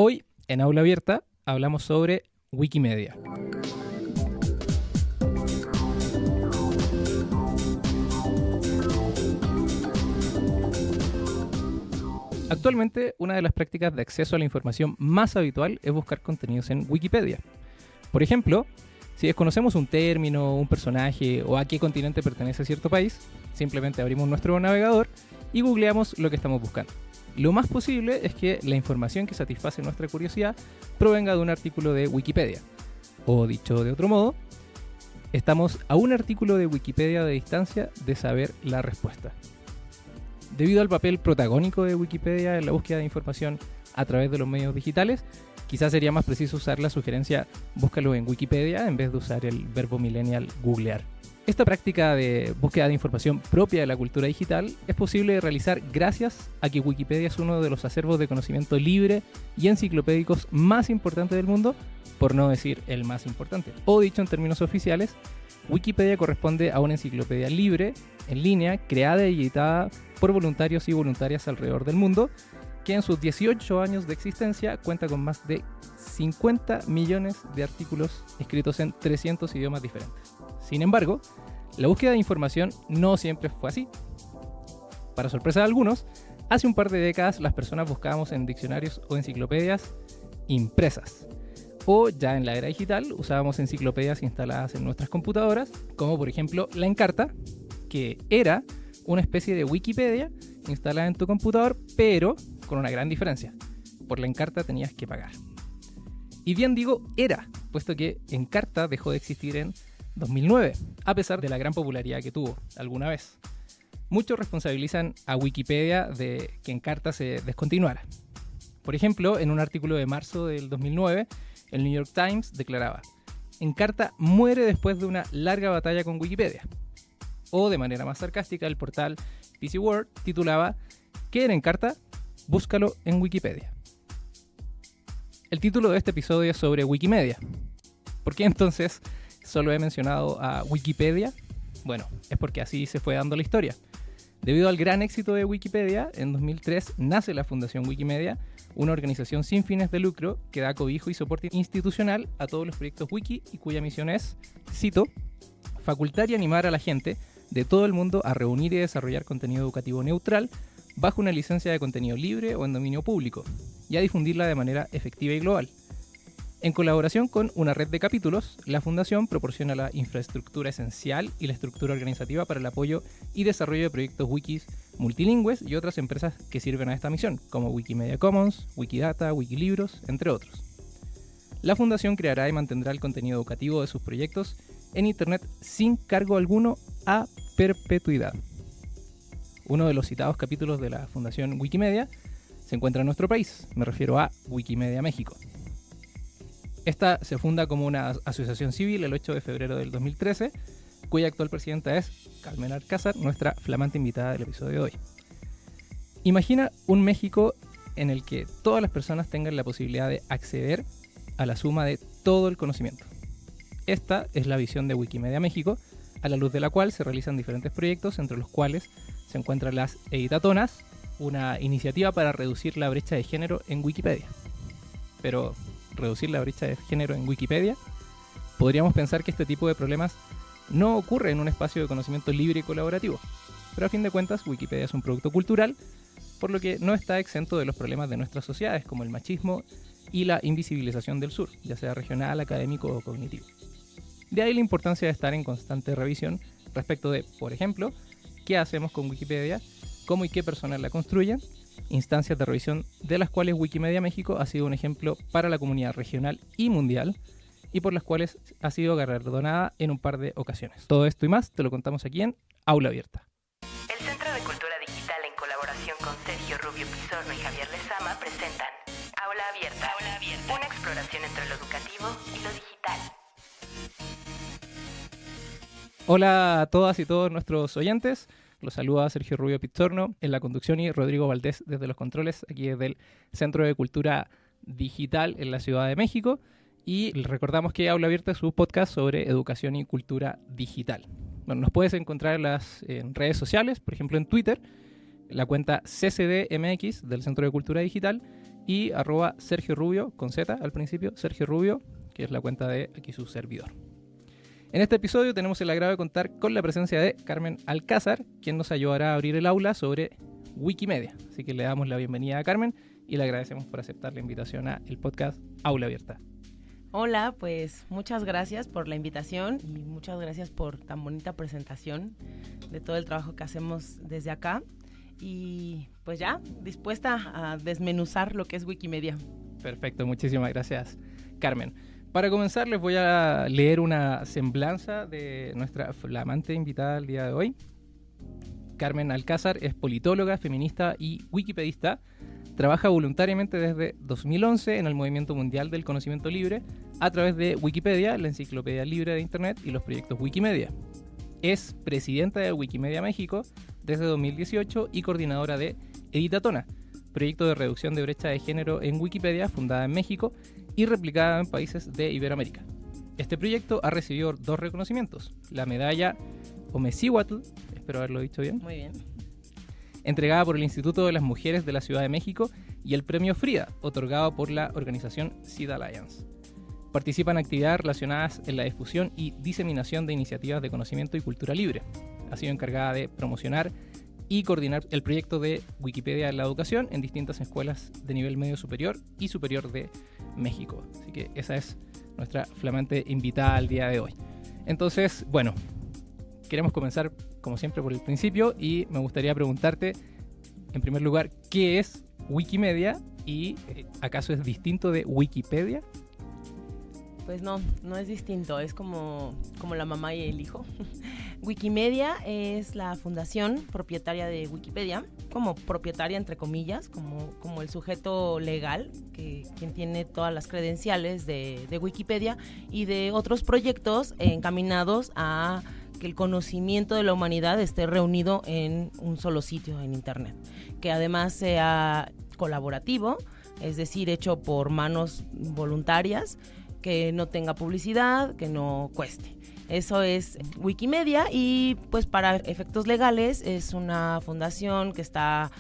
Hoy, en Aula Abierta, hablamos sobre Wikimedia. Actualmente, una de las prácticas de acceso a la información más habitual es buscar contenidos en Wikipedia. Por ejemplo, si desconocemos un término, un personaje o a qué continente pertenece cierto país, simplemente abrimos nuestro navegador y googleamos lo que estamos buscando. Lo más posible es que la información que satisface nuestra curiosidad provenga de un artículo de Wikipedia. O dicho de otro modo, estamos a un artículo de Wikipedia de distancia de saber la respuesta. Debido al papel protagónico de Wikipedia en la búsqueda de información a través de los medios digitales, quizás sería más preciso usar la sugerencia búscalo en Wikipedia en vez de usar el verbo millennial googlear. Esta práctica de búsqueda de información propia de la cultura digital es posible de realizar gracias a que Wikipedia es uno de los acervos de conocimiento libre y enciclopédicos más importantes del mundo, por no decir el más importante. O dicho en términos oficiales, Wikipedia corresponde a una enciclopedia libre, en línea, creada y editada por voluntarios y voluntarias alrededor del mundo, que en sus 18 años de existencia cuenta con más de 50 millones de artículos escritos en 300 idiomas diferentes. Sin embargo, la búsqueda de información no siempre fue así. Para sorpresa de algunos, hace un par de décadas las personas buscábamos en diccionarios o enciclopedias impresas. O ya en la era digital usábamos enciclopedias instaladas en nuestras computadoras, como por ejemplo la Encarta, que era una especie de Wikipedia instalada en tu computador, pero con una gran diferencia. Por la Encarta tenías que pagar. Y bien digo era, puesto que Encarta dejó de existir en 2009, a pesar de la gran popularidad que tuvo alguna vez. Muchos responsabilizan a Wikipedia de que Encarta se descontinuara. Por ejemplo, en un artículo de marzo del 2009, el New York Times declaraba: Encarta muere después de una larga batalla con Wikipedia. O de manera más sarcástica, el portal PC World titulaba: ¿Qué era Encarta? Búscalo en Wikipedia. El título de este episodio es sobre Wikimedia. ¿Por qué entonces solo he mencionado a Wikipedia? Bueno, es porque así se fue dando la historia. Debido al gran éxito de Wikipedia, en 2003 nace la Fundación Wikimedia, una organización sin fines de lucro que da cobijo y soporte institucional a todos los proyectos wiki y cuya misión es, cito, facultar y animar a la gente de todo el mundo a reunir y desarrollar contenido educativo neutral bajo una licencia de contenido libre o en dominio público, y a difundirla de manera efectiva y global. En colaboración con una red de capítulos, la Fundación proporciona la infraestructura esencial y la estructura organizativa para el apoyo y desarrollo de proyectos wikis multilingües y otras empresas que sirven a esta misión, como Wikimedia Commons, Wikidata, Wikilibros, entre otros. La Fundación creará y mantendrá el contenido educativo de sus proyectos en Internet sin cargo alguno a perpetuidad. Uno de los citados capítulos de la Fundación Wikimedia se encuentra en nuestro país, me refiero a Wikimedia México. Esta se funda como una asociación civil el 8 de febrero del 2013, cuya actual presidenta es Carmen Alcázar, nuestra flamante invitada del episodio de hoy. Imagina un México en el que todas las personas tengan la posibilidad de acceder a la suma de todo el conocimiento. Esta es la visión de Wikimedia México, a la luz de la cual se realizan diferentes proyectos, entre los cuales se encuentran las Editatonas, una iniciativa para reducir la brecha de género en Wikipedia. Pero reducir la brecha de género en Wikipedia, podríamos pensar que este tipo de problemas no ocurre en un espacio de conocimiento libre y colaborativo, pero a fin de cuentas Wikipedia es un producto cultural, por lo que no está exento de los problemas de nuestras sociedades como el machismo y la invisibilización del sur, ya sea regional, académico o cognitivo. De ahí la importancia de estar en constante revisión respecto de, por ejemplo, qué hacemos con Wikipedia, cómo y qué personas la construyen, instancias de revisión de las cuales Wikimedia México ha sido un ejemplo para la comunidad regional y mundial y por las cuales ha sido galardonada en un par de ocasiones. Todo esto y más te lo contamos aquí en Aula Abierta. El Centro de Cultura Digital en colaboración con Sergio Rubio Pizorno y Javier Lezama presentan Aula Abierta, una exploración entre lo educativo y lo digital. Hola a todas y todos nuestros oyentes. Los saluda Sergio Rubio Pizorno en la conducción y Rodrigo Valdés desde los controles, aquí desde el Centro de Cultura Digital en la Ciudad de México. Y recordamos que Aula Abierta es su podcast sobre educación y cultura digital. Bueno, nos puedes encontrar en redes sociales, por ejemplo en Twitter, la cuenta CCDMX del Centro de Cultura Digital, y @Sergio Rubio, con Z al principio, Sergio Rubio, que es la cuenta de aquí su servidor. En este episodio tenemos el agrado de contar con la presencia de Carmen Alcázar, quien nos ayudará a abrir el aula sobre Wikimedia. Así que le damos la bienvenida a Carmen y le agradecemos por aceptar la invitación a el podcast Aula Abierta. Hola, pues muchas gracias por la invitación y muchas gracias por tan bonita presentación de todo el trabajo que hacemos desde acá. Y pues ya, dispuesta a desmenuzar lo que es Wikimedia. Perfecto, muchísimas gracias, Carmen. Para comenzar, les voy a leer una semblanza de nuestra flamante invitada el día de hoy. Carmen Alcázar es politóloga, feminista y wikipedista. Trabaja voluntariamente desde 2011 en el Movimiento Mundial del Conocimiento Libre a través de Wikipedia, la enciclopedia libre de Internet y los proyectos Wikimedia. Es presidenta de Wikimedia México desde 2018 y coordinadora de Editatona, proyecto de reducción de brecha de género en Wikipedia fundada en México y replicada en países de Iberoamérica. Este proyecto ha recibido 2 reconocimientos: la medalla Omecíhuatl, espero haberlo dicho bien, Muy bien. entregada por el Instituto de las Mujeres de la Ciudad de México, y el premio Frida, otorgado por la organización Seed Alliance. Participa en actividades relacionadas en la difusión y diseminación de iniciativas de conocimiento y cultura libre. Ha sido encargada de promocionar y coordinar el proyecto de Wikipedia en la educación en distintas escuelas de nivel medio superior y superior de México. Así que esa es nuestra flamante invitada al día de hoy. Entonces, bueno, queremos comenzar como siempre por el principio y me gustaría preguntarte, en primer lugar, ¿qué es Wikimedia y acaso es distinto de Wikipedia? Pues no es distinto, es como la mamá y el hijo. Wikimedia es la fundación propietaria de Wikipedia, como propietaria entre comillas, como el sujeto legal, quien tiene todas las credenciales de Wikipedia y de otros proyectos encaminados a que el conocimiento de la humanidad esté reunido en un solo sitio en Internet, que además sea colaborativo, es decir, hecho por manos voluntarias, que no tenga publicidad, que no cueste. Eso es Wikimedia y pues para efectos legales es una fundación que está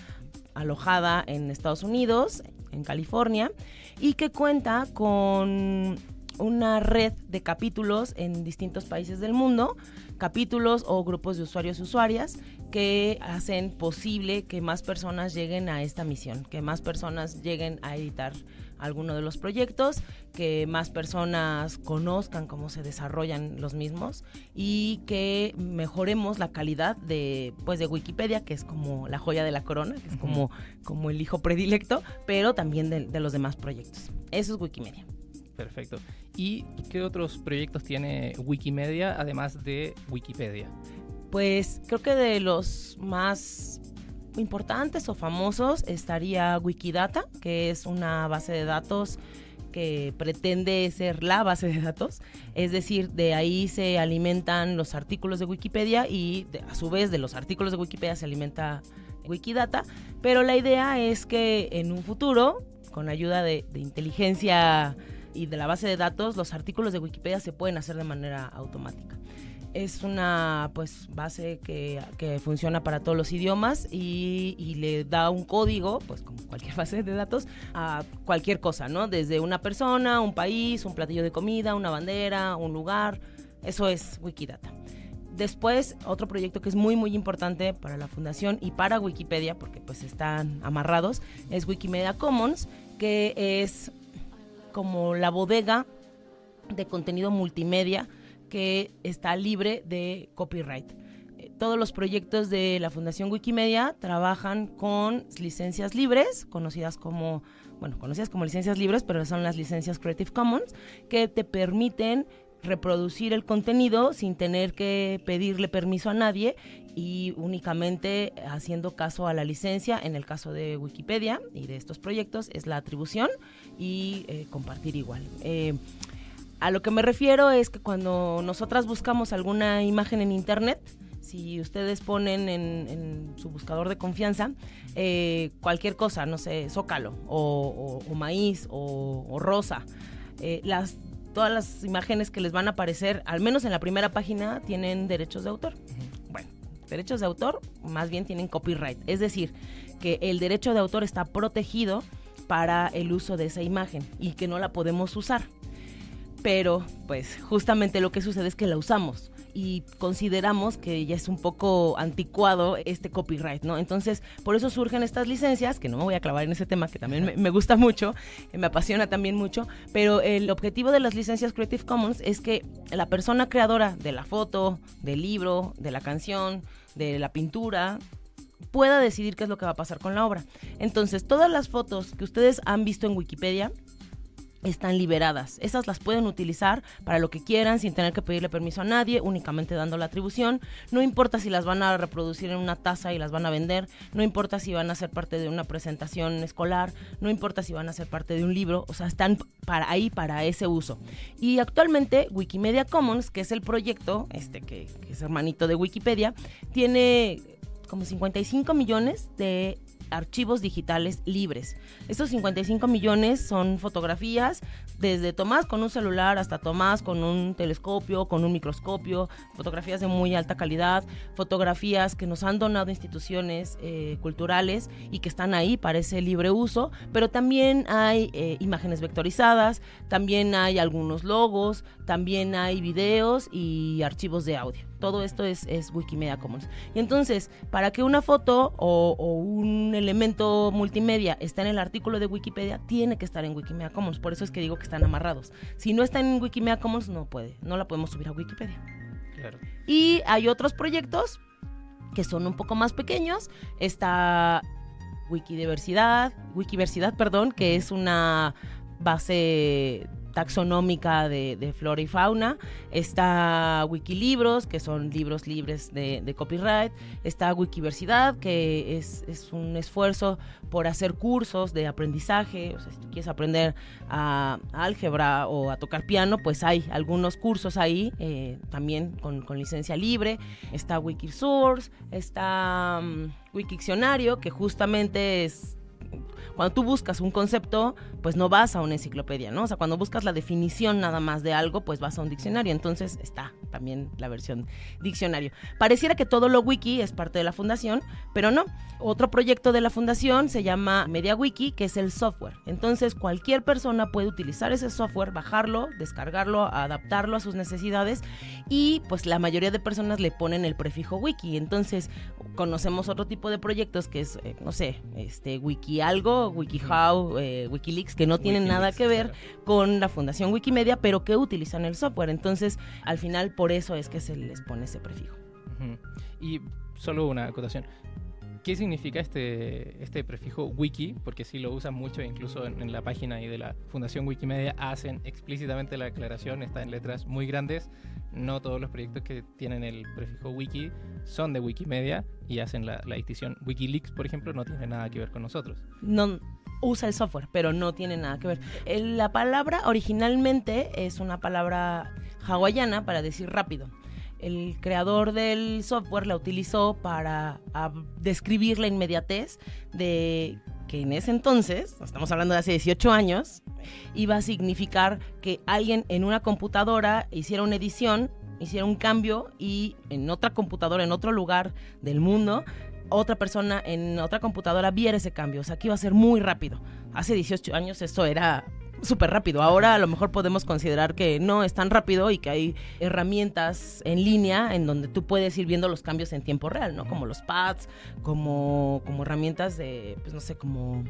alojada en Estados Unidos, en California, y que cuenta con una red de capítulos en distintos países del mundo, capítulos o grupos de usuarios y usuarias que hacen posible que más personas lleguen a esta misión, que más personas lleguen a editar alguno de los proyectos, que más personas conozcan cómo se desarrollan los mismos y que mejoremos la calidad de Wikipedia, que es como la joya de la corona, que es como el hijo predilecto, pero también de los demás proyectos. Eso es Wikimedia. Perfecto. ¿Y qué otros proyectos tiene Wikimedia además de Wikipedia? Pues creo que de los más importantes o famosos estaría Wikidata, que es una base de datos que pretende ser la base de datos, es decir, de ahí se alimentan los artículos de Wikipedia y a su vez de los artículos de Wikipedia se alimenta Wikidata, pero la idea es que en un futuro, con ayuda de inteligencia y de la base de datos, los artículos de Wikipedia se pueden hacer de manera automática. Es una base que funciona para todos los idiomas y le da un código, pues como cualquier base de datos, a cualquier cosa, ¿no? Desde una persona, un país, un platillo de comida, una bandera, un lugar. Eso es Wikidata. Después, otro proyecto que es muy, muy importante para la fundación y para Wikipedia, porque pues están amarrados, es Wikimedia Commons, que es como la bodega de contenido multimedia que está libre de copyright. Todos los proyectos de la Fundación Wikimedia trabajan con licencias libres, conocidas como licencias libres, pero son las licencias Creative Commons, que te permiten reproducir el contenido sin tener que pedirle permiso a nadie y únicamente haciendo caso a la licencia. En el caso de Wikipedia y de estos proyectos es la atribución y compartir igual. A lo que me refiero es que cuando nosotras buscamos alguna imagen en internet, si ustedes ponen en su buscador de confianza cualquier cosa, no sé, zócalo o maíz o rosa, todas las imágenes que les van a aparecer, al menos en la primera página, tienen derechos de autor. Bueno, derechos de autor más bien tienen copyright, es decir, que el derecho de autor está protegido para el uso de esa imagen y que no la podemos usar. Pero pues justamente lo que sucede es que la usamos y consideramos que ya es un poco anticuado este copyright, ¿no? Entonces, por eso surgen estas licencias, que no me voy a clavar en ese tema, que también me gusta mucho, me apasiona también mucho, pero el objetivo de las licencias Creative Commons es que la persona creadora de la foto, del libro, de la canción, de la pintura, pueda decidir qué es lo que va a pasar con la obra. Entonces, todas las fotos que ustedes han visto en Wikipedia están liberadas. Esas las pueden utilizar para lo que quieran sin tener que pedirle permiso a nadie, únicamente dando la atribución. No importa si las van a reproducir en una taza y las van a vender, no importa si van a ser parte de una presentación escolar, no importa si van a ser parte de un libro, o sea, están para ese uso. Y actualmente Wikimedia Commons, que es el proyecto, que es hermanito de Wikipedia, tiene como 55 millones de archivos digitales libres. Estos 55 millones son fotografías desde tomadas con un celular hasta tomadas con un telescopio, con un microscopio, fotografías de muy alta calidad, fotografías que nos han donado instituciones culturales y que están ahí para ese libre uso, pero también hay imágenes vectorizadas, también hay algunos logos, también hay videos y archivos de audio. Todo esto es Wikimedia Commons. Y entonces, para que una foto o un elemento multimedia esté en el artículo de Wikipedia, tiene que estar en Wikimedia Commons. Por eso es que digo que están amarrados. Si no está en Wikimedia Commons, no la podemos subir a Wikipedia. Claro. Y hay otros proyectos que son un poco más pequeños. Está Wikiversidad, que es una base taxonómica de flora y fauna. Está Wikilibros, que son libros libres de copyright. Está Wikiversidad, que es un esfuerzo por hacer cursos de aprendizaje. O sea, si tú quieres aprender a álgebra o a tocar piano, pues hay algunos cursos ahí, también con licencia libre. Está Wikisource, está Wikiccionario, que justamente es cuando tú buscas un concepto, pues no vas a una enciclopedia, ¿no? O sea, cuando buscas la definición nada más de algo, pues vas a un diccionario. Entonces está también la versión diccionario. Pareciera que todo lo wiki es parte de la fundación, pero no. Otro proyecto de la fundación se llama MediaWiki, que es el software. Entonces cualquier persona puede utilizar ese software, bajarlo, descargarlo, adaptarlo a sus necesidades, y pues la mayoría de personas le ponen el prefijo wiki. Entonces conocemos otro tipo de proyectos que es, wiki algo, WikiHow, Wikileaks, que no tienen nada que ver con la Fundación Wikimedia, pero que utilizan el software. Entonces, al final, por eso es que se les pone ese prefijo. Y solo una acotación. ¿Qué significa este prefijo wiki? Porque sí lo usan mucho, incluso en la página de la Fundación Wikimedia hacen explícitamente la aclaración, está en letras muy grandes. No todos los proyectos que tienen el prefijo wiki son de Wikimedia y hacen la distinción. Wikileaks, por ejemplo, no tiene nada que ver con nosotros. No usa el software, pero no tiene nada que ver. La palabra originalmente es una palabra hawaiana para decir rápido. El creador del software la utilizó para describir la inmediatez de que en ese entonces, estamos hablando de hace 18 años, iba a significar que alguien en una computadora hiciera una edición, hiciera un cambio, y en otra computadora, en otro lugar del mundo, otra persona en otra computadora viera ese cambio. O sea, que iba a ser muy rápido. Hace 18 años eso era súper rápido. Ahora a lo mejor podemos considerar que no es tan rápido y que hay herramientas en línea en donde tú puedes ir viendo los cambios en tiempo real, ¿no? Como los pads, como herramientas de, pues no sé, como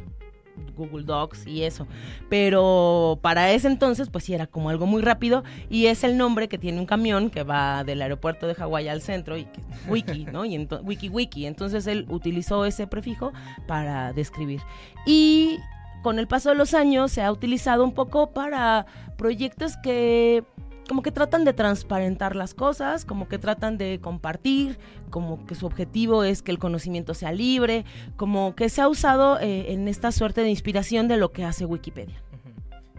Google Docs y eso. Pero para ese entonces, pues sí era como algo muy rápido, y es el nombre que tiene un camión que va del aeropuerto de Hawái al centro, y que Wiki, ¿no? Y Wiki. Entonces él utilizó ese prefijo para describir. Y con el paso de los años se ha utilizado un poco para proyectos que como que tratan de transparentar las cosas, como que tratan de compartir, como que su objetivo es que el conocimiento sea libre, como que se ha usado en esta suerte de inspiración de lo que hace Wikipedia.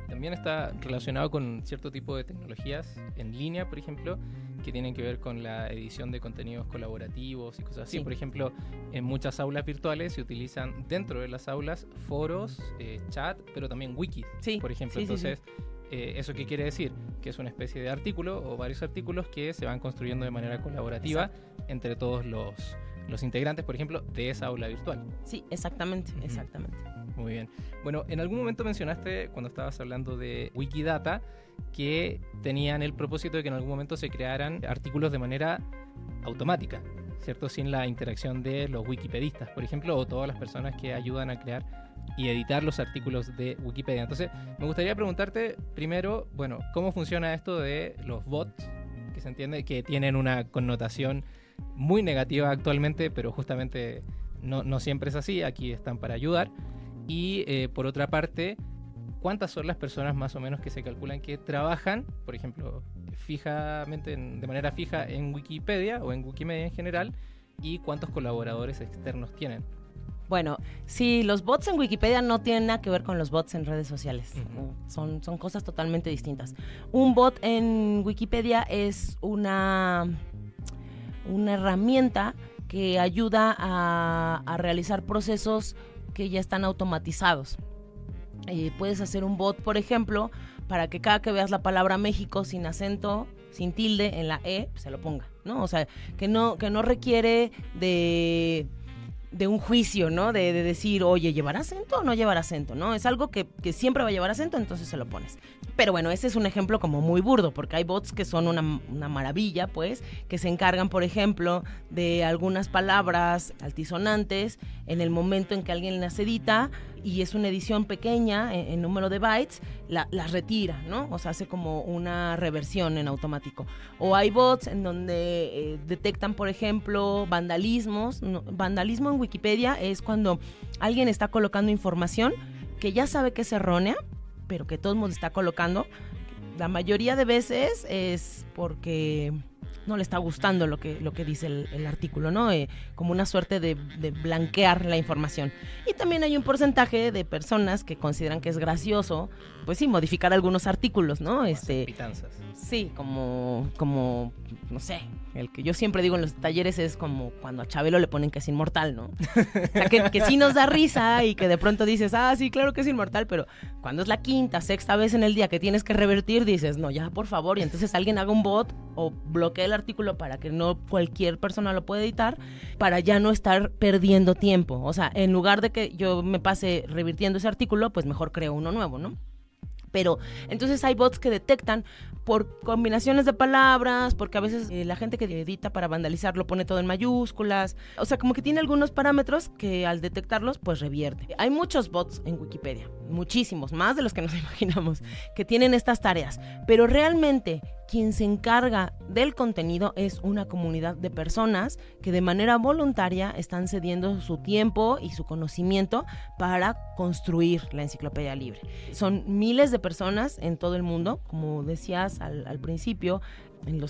También está relacionado con cierto tipo de tecnologías en línea, por ejemplo, que tienen que ver con la edición de contenidos colaborativos y cosas así. Sí. Por ejemplo, en muchas aulas virtuales se utilizan dentro de las aulas foros, chat, pero también wikis, sí, por ejemplo. Sí, entonces, ¿eso qué quiere decir? Que es una especie de artículo o varios artículos que se van construyendo de manera colaborativa. Exacto. Entre todos los integrantes, por ejemplo, de esa aula virtual. Sí, exactamente. Muy bien. Bueno, en algún momento mencionaste, cuando estabas hablando de Wikidata, que tenían el propósito de que en algún momento se crearan artículos de manera automática, ¿cierto? Sin la interacción de los wikipedistas, por ejemplo, o todas las personas que ayudan a crear y editar los artículos de Wikipedia. Entonces, me gustaría preguntarte primero, bueno, ¿cómo funciona esto de los bots? Que se entiende que tienen una connotación muy negativa actualmente, pero justamente no siempre es así, aquí están para ayudar. Y por otra parte, ¿cuántas son las personas más o menos que se calculan que trabajan, por ejemplo, fijamente, de manera fija en Wikipedia o en Wikimedia en general? ¿Y cuántos colaboradores externos tienen? Bueno, sí, los bots en Wikipedia no tienen nada que ver con los bots en redes sociales. Uh-huh. Son cosas totalmente distintas. Un bot en Wikipedia es una herramienta que ayuda a realizar procesos que ya están automatizados. Puedes hacer un bot, por ejemplo, para que cada que veas la palabra México sin acento, sin tilde en la E, se lo ponga, ¿no? O sea, que no requiere de un juicio, ¿no? De decir, oye, ¿llevará acento o no llevará acento? ¿No? Es algo que siempre va a llevar acento, entonces se lo pones. Pero bueno, ese es un ejemplo como muy burdo, porque hay bots que son una maravilla, pues, que se encargan, por ejemplo, de algunas palabras altisonantes en el momento en que alguien las edita, y es una edición pequeña en número de bytes, las retira, ¿no? O sea, hace como una reversión en automático. O hay bots en donde detectan, por ejemplo, vandalismos. Vandalismo en Wikipedia es cuando alguien está colocando información que ya sabe que es errónea, pero que todo el mundo está colocando. La mayoría de veces es porque no le está gustando lo que dice el artículo, ¿no? Como una suerte de blanquear la información. Y también hay un porcentaje de personas que consideran que es gracioso, pues sí, modificar algunos artículos, ¿no? Pitanzas. Sí, como, no sé, el que yo siempre digo en los talleres es como cuando a Chabelo le ponen que es inmortal, ¿no? O sea, que sí nos da risa y que de pronto dices, sí, claro que es inmortal, pero cuando es la quinta, sexta vez en el día que tienes que revertir, dices, no, ya, por favor, y entonces alguien haga un bot o bloquee el artículo para que no cualquier persona lo pueda editar, para ya no estar perdiendo tiempo. O sea, en lugar de que yo me pase revirtiendo ese artículo, pues mejor creo uno nuevo, ¿no? Pero entonces hay bots que detectan por combinaciones de palabras, porque a veces la gente que edita para vandalizar lo pone todo en mayúsculas. O sea, como que tiene algunos parámetros que al detectarlos, pues revierte. Hay muchos bots en Wikipedia, muchísimos, más de los que nos imaginamos, que tienen estas tareas. Pero realmente quien se encarga del contenido es una comunidad de personas que de manera voluntaria están cediendo su tiempo y su conocimiento para construir la enciclopedia libre. Son miles de personas en todo el mundo, como decías al principio, en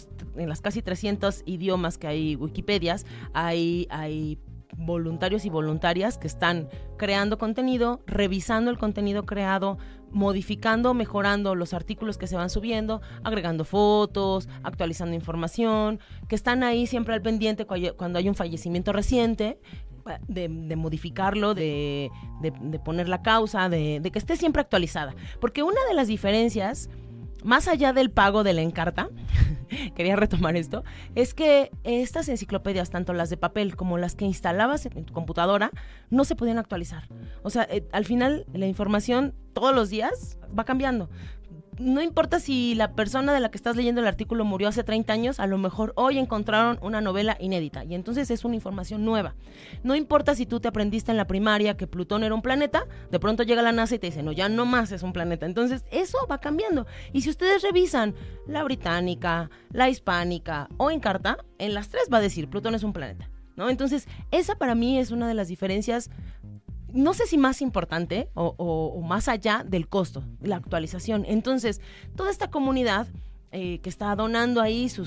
las casi 300 idiomas que hay Wikipedias, hay voluntarios y voluntarias que están creando contenido, revisando el contenido creado, modificando, mejorando los artículos que se van subiendo, agregando fotos, actualizando información, que están ahí siempre al pendiente cuando hay un fallecimiento reciente, de modificarlo, de poner la causa, de que esté siempre actualizada. Porque una de las diferencias, más allá del pago de la Encarta, quería retomar esto, es que estas enciclopedias, tanto las de papel como las que instalabas en tu computadora, no se podían actualizar. O sea, al final la información todos los días va cambiando. No importa si la persona de la que estás leyendo el artículo murió hace 30 años, a lo mejor hoy encontraron una novela inédita y entonces es una información nueva. No importa si tú te aprendiste en la primaria que Plutón era un planeta, de pronto llega la NASA y te dice, no, ya no más es un planeta. Entonces eso va cambiando. Y si ustedes revisan la británica, la hispánica o Encarta, en las tres va a decir Plutón es un planeta, ¿no? Entonces esa para mí es una de las diferencias, no sé si más importante o más allá del costo, la actualización. Entonces, toda esta comunidad que está donando ahí su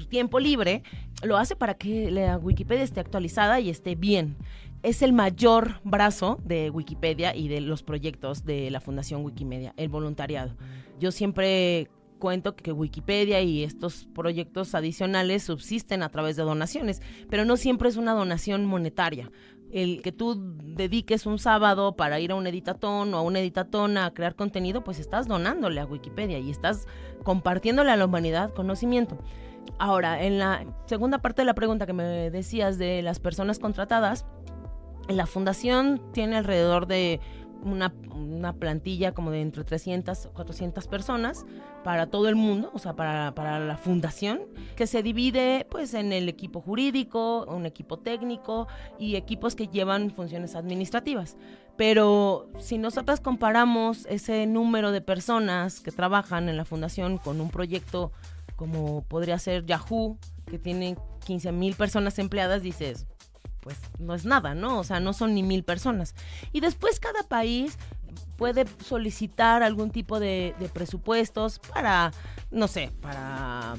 tiempo libre, lo hace para que la Wikipedia esté actualizada y esté bien. Es el mayor brazo de Wikipedia y de los proyectos de la Fundación Wikimedia, el voluntariado. Yo siempre cuento que Wikipedia y estos proyectos adicionales subsisten a través de donaciones, pero no siempre es una donación monetaria. El que tú dediques un sábado para ir a un editatón o a una editatona a crear contenido, pues estás donándole a Wikipedia y estás compartiéndole a la humanidad conocimiento. Ahora, en la segunda parte de la pregunta que me decías de las personas contratadas, la fundación tiene alrededor de una plantilla como de entre 300 o 400 personas para todo el mundo, o sea, para la fundación, que se divide pues en el equipo jurídico, un equipo técnico y equipos que llevan funciones administrativas. Pero si nosotras comparamos ese número de personas que trabajan en la fundación con un proyecto como podría ser Yahoo, que tiene 15,000 personas empleadas, dices, pues no es nada, ¿no? O sea, no son ni 1,000 personas. Y después cada país puede solicitar algún tipo de presupuestos para, no sé, para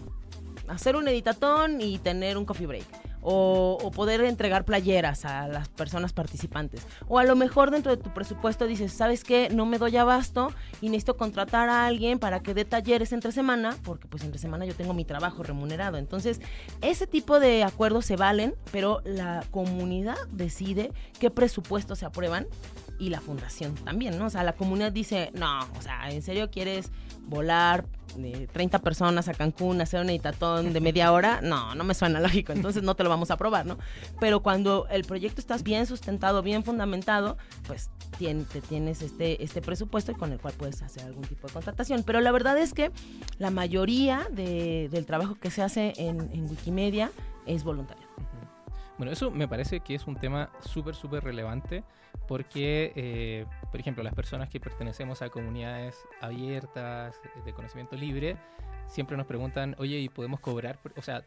hacer un editatón y tener un coffee break. O poder entregar playeras a las personas participantes. O a lo mejor dentro de tu presupuesto dices, ¿sabes qué? No me doy abasto y necesito contratar a alguien para que dé talleres entre semana, porque pues entre semana yo tengo mi trabajo remunerado. Entonces, ese tipo de acuerdos se valen, pero la comunidad decide qué presupuestos se aprueban y la fundación también, ¿no? O sea, la comunidad dice, no, o sea, ¿en serio quieres volar 30 personas a Cancún, hacer un editatón de media hora? No me suena lógico, entonces no te lo vamos a aprobar, ¿no? Pero cuando el proyecto está bien sustentado, bien fundamentado, pues tienes este presupuesto y con el cual puedes hacer algún tipo de contratación. Pero la verdad es que la mayoría del trabajo que se hace en Wikimedia es voluntario. Bueno, eso me parece que es un tema súper relevante porque, por ejemplo, las personas que pertenecemos a comunidades abiertas, de conocimiento libre, siempre nos preguntan, oye, ¿y podemos cobrar? O sea,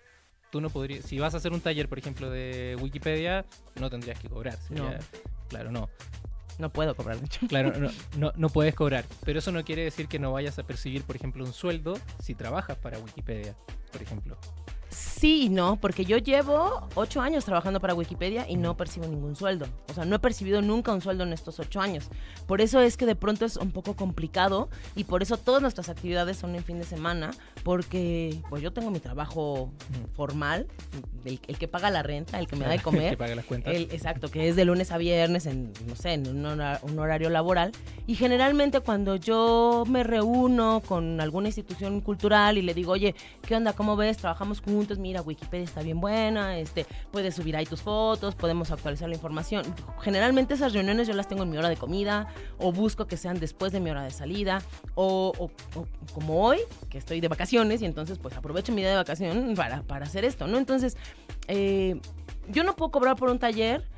tú no podrías, si vas a hacer un taller, por ejemplo, de Wikipedia, no tendrías que cobrar. Sería, No. Claro, no. No puedo cobrar, de hecho. Claro, no puedes cobrar. Pero eso no quiere decir que no vayas a percibir, por ejemplo, un sueldo si trabajas para Wikipedia, por ejemplo. Sí y no, porque yo llevo 8 años trabajando para Wikipedia y no percibo ningún sueldo. O sea, no he percibido nunca un sueldo en estos 8 años. Por eso es que de pronto es un poco complicado y por eso todas nuestras actividades son en fin de semana, porque pues yo tengo mi trabajo formal, el que paga la renta, el que me da de comer. Que paga las cuentas. Exacto, que es de lunes a viernes en un horario laboral. Y generalmente cuando yo me reúno con alguna institución cultural y le digo, oye, ¿qué onda? ¿Cómo ves? Trabajamos juntos. Mira, Wikipedia está bien buena, puedes subir ahí tus fotos, podemos actualizar la información. Generalmente esas reuniones yo las tengo en mi hora de comida o busco que sean después de mi hora de salida o como hoy, que estoy de vacaciones y entonces pues aprovecho mi día de vacación para hacer esto, ¿no? Entonces, yo no puedo cobrar por un taller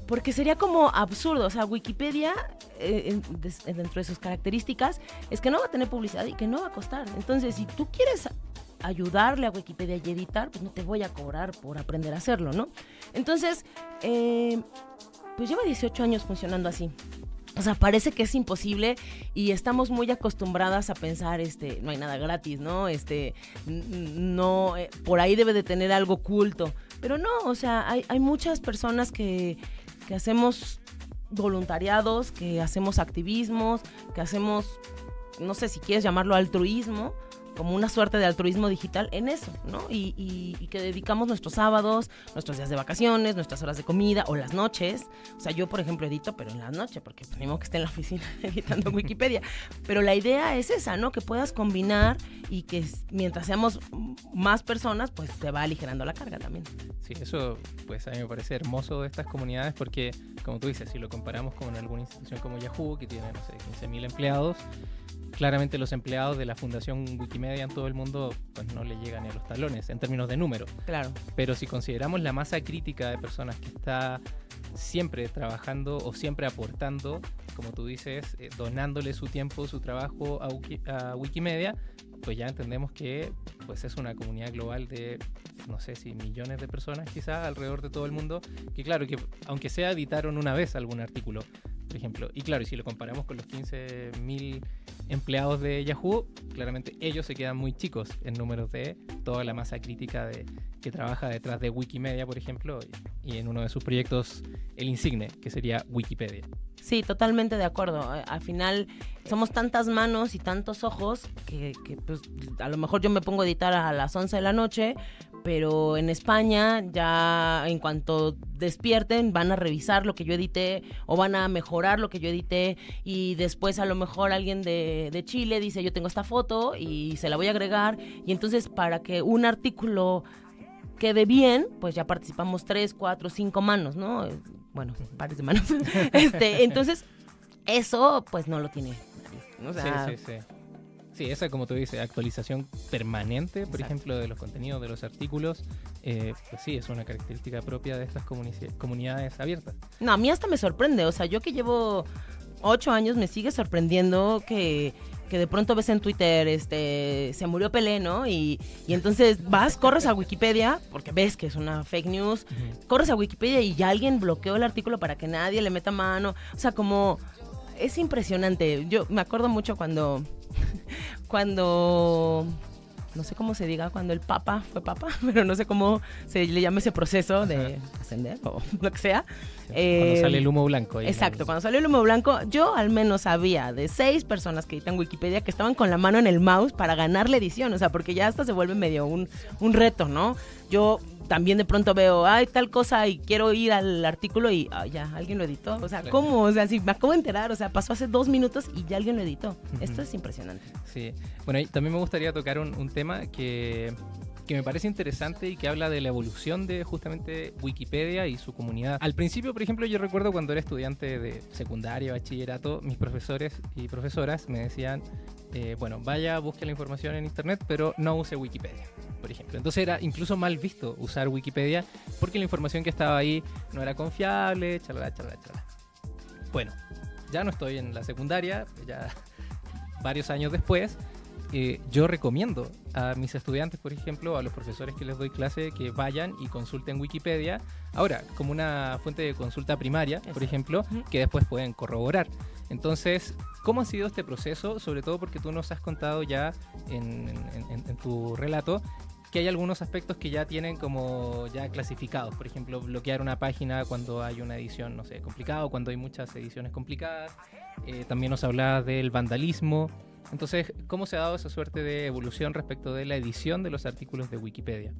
porque sería como absurdo. O sea, Wikipedia, dentro de sus características, es que no va a tener publicidad y que no va a costar. Entonces, si tú quieres ayudarle a Wikipedia y editar, pues no te voy a cobrar por aprender a hacerlo, ¿no? Entonces, pues lleva 18 años funcionando así. O sea, parece que es imposible y estamos muy acostumbradas a pensar, no hay nada gratis, ¿no? No, por ahí debe de tener algo oculto. Pero no, o sea, hay muchas personas que hacemos voluntariados, que hacemos activismos, que hacemos, no sé si quieres llamarlo altruismo, como una suerte de altruismo digital en eso, ¿no? Y que dedicamos nuestros sábados, nuestros días de vacaciones, nuestras horas de comida o las noches. O sea, yo, por ejemplo, edito, pero en la noche, porque tenemos que estar en la oficina editando Wikipedia. Pero la idea es esa, ¿no? Que puedas combinar y que mientras seamos más personas, pues te va aligerando la carga también. Sí, eso pues a mí me parece hermoso de estas comunidades porque, como tú dices, si lo comparamos con alguna institución como Yahoo, que tiene, no sé, 15,000 empleados, claramente los empleados de la Fundación Wikimedia en todo el mundo pues no le llegan ni a los talones en términos de número. Claro. Pero si consideramos la masa crítica de personas que está siempre trabajando o siempre aportando, como tú dices, donándole su tiempo, su trabajo a Wikimedia, pues ya entendemos que pues es una comunidad global de, no sé si millones de personas quizás alrededor de todo el mundo, que claro, que aunque sea editaron una vez algún artículo, por ejemplo, y claro, y si lo comparamos con los 15,000 empleados de Yahoo, claramente ellos se quedan muy chicos en números de toda la masa crítica que trabaja detrás de Wikimedia, por ejemplo, y en uno de sus proyectos el insigne, que sería Wikipedia. Sí, totalmente de acuerdo. Al final somos tantas manos y tantos ojos que pues, a lo mejor yo me pongo a editar a las 11 de la noche, pero en España ya en cuanto despierten van a revisar lo que yo edité o van a mejorar lo que yo edité y después a lo mejor alguien de Chile dice yo tengo esta foto y se la voy a agregar y entonces para que un artículo quede bien, pues ya participamos 3, 4, 5 manos, ¿no? Bueno, pares de manos. Entonces, Eso, pues, no lo tiene nadie. O sea, Sí. Sí, esa, como tú dices, actualización permanente, por ejemplo, de los contenidos, de los artículos, pues sí, es una característica propia de estas comunidades abiertas. no, a mí hasta me sorprende. O sea, yo que llevo 8 años me sigue sorprendiendo que de pronto ves en Twitter, se murió Pelé, ¿no? Y entonces corres a Wikipedia, porque ves que es una fake news, corres a Wikipedia y ya alguien bloqueó el artículo para que nadie le meta mano. O sea, como es impresionante. Yo me acuerdo mucho cuando no sé cómo se diga, cuando el Papa fue Papa, pero no sé cómo se le llama ese proceso de ascender o lo que sea. Cuando sale el humo blanco. Exacto, cuando salió el humo blanco, yo al menos sabía de 6 personas que editan Wikipedia que estaban con la mano en el mouse para ganar la edición, o sea, porque ya hasta se vuelve medio un reto, ¿no? Yo también de pronto veo, tal cosa y quiero ir al artículo y ya, alguien lo editó. O sea, claro. ¿Cómo? O sea, si me acabo de enterar, o sea, pasó hace 2 minutos y ya alguien lo editó. Esto es impresionante. Sí, bueno, y también me gustaría tocar un tema que me parece interesante y que habla de la evolución de justamente Wikipedia y su comunidad. Al principio, por ejemplo, yo recuerdo cuando era estudiante de secundaria, bachillerato, mis profesores y profesoras me decían, bueno, vaya, busque la información en internet, pero no use Wikipedia, por ejemplo. Entonces era incluso mal visto usar Wikipedia porque la información que estaba ahí no era confiable, chalala. Bueno, ya no estoy en la secundaria, ya varios años después. Yo recomiendo a mis estudiantes, por ejemplo, a los profesores que les doy clase, que vayan y consulten Wikipedia. Ahora, como una fuente de consulta primaria, por ejemplo, que después pueden corroborar. Entonces, ¿cómo ha sido este proceso? Sobre todo porque tú nos has contado ya en tu relato que hay algunos aspectos que ya tienen como ya clasificados. Por ejemplo, bloquear una página cuando hay una edición, no sé, complicada, o cuando hay muchas ediciones complicadas. También nos hablabas del vandalismo. Entonces, ¿cómo se ha dado esa suerte de evolución respecto de la edición de los artículos de Wikipedia?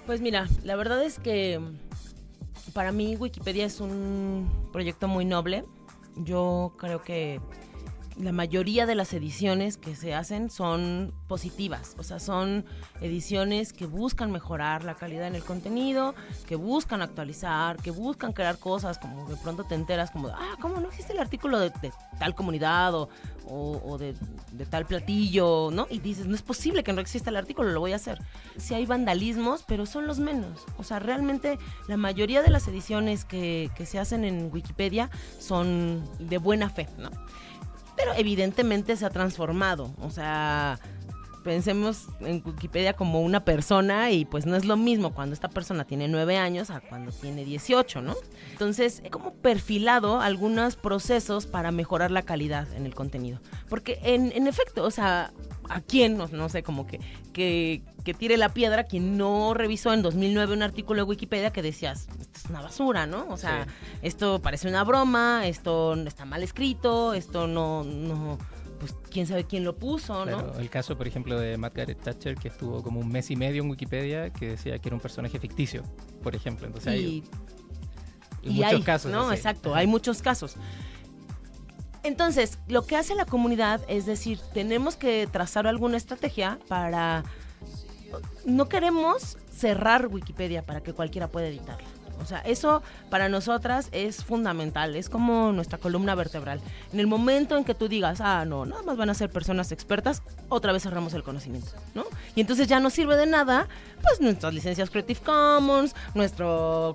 Pues mira, la verdad es que para mí Wikipedia es un proyecto muy noble. Yo creo que la mayoría de las ediciones que se hacen son positivas, o sea, son ediciones que buscan mejorar la calidad en el contenido, que buscan actualizar, que buscan crear cosas, como de pronto te enteras como, ¿cómo no existe el artículo de tal comunidad o de tal platillo, ¿no? Y dices, no es posible que no exista el artículo, lo voy a hacer. Sí hay vandalismos, pero son los menos. O sea, realmente la mayoría de las ediciones que se hacen en Wikipedia son de buena fe, ¿no? Pero evidentemente se ha transformado, o sea, pensemos en Wikipedia como una persona y pues no es lo mismo cuando esta persona tiene 9 años a cuando tiene 18, ¿no? Entonces, he como perfilado algunos procesos para mejorar la calidad en el contenido. Porque en efecto, o sea, ¿a quién? No sé, como que tire la piedra quien no revisó en 2009 un artículo de Wikipedia que decías, esto es una basura, ¿no? O sea, esto parece una broma, esto está mal escrito, esto no pues quién sabe quién lo puso, ¿no? Claro, el caso, por ejemplo, de Margaret Thatcher, que estuvo como 1 mes y medio en Wikipedia, que decía que era un personaje ficticio, por ejemplo. Entonces hay muchos casos. No, así. Exacto, hay muchos casos. Entonces, lo que hace la comunidad es decir, tenemos que trazar alguna estrategia para... No queremos cerrar Wikipedia para que cualquiera pueda editarla. O sea, eso para nosotras es fundamental, es como nuestra columna vertebral. En el momento en que tú digas, no, nada más van a ser personas expertas, otra vez cerramos el conocimiento, ¿no? Y entonces ya no sirve de nada, pues nuestras licencias Creative Commons, nuestra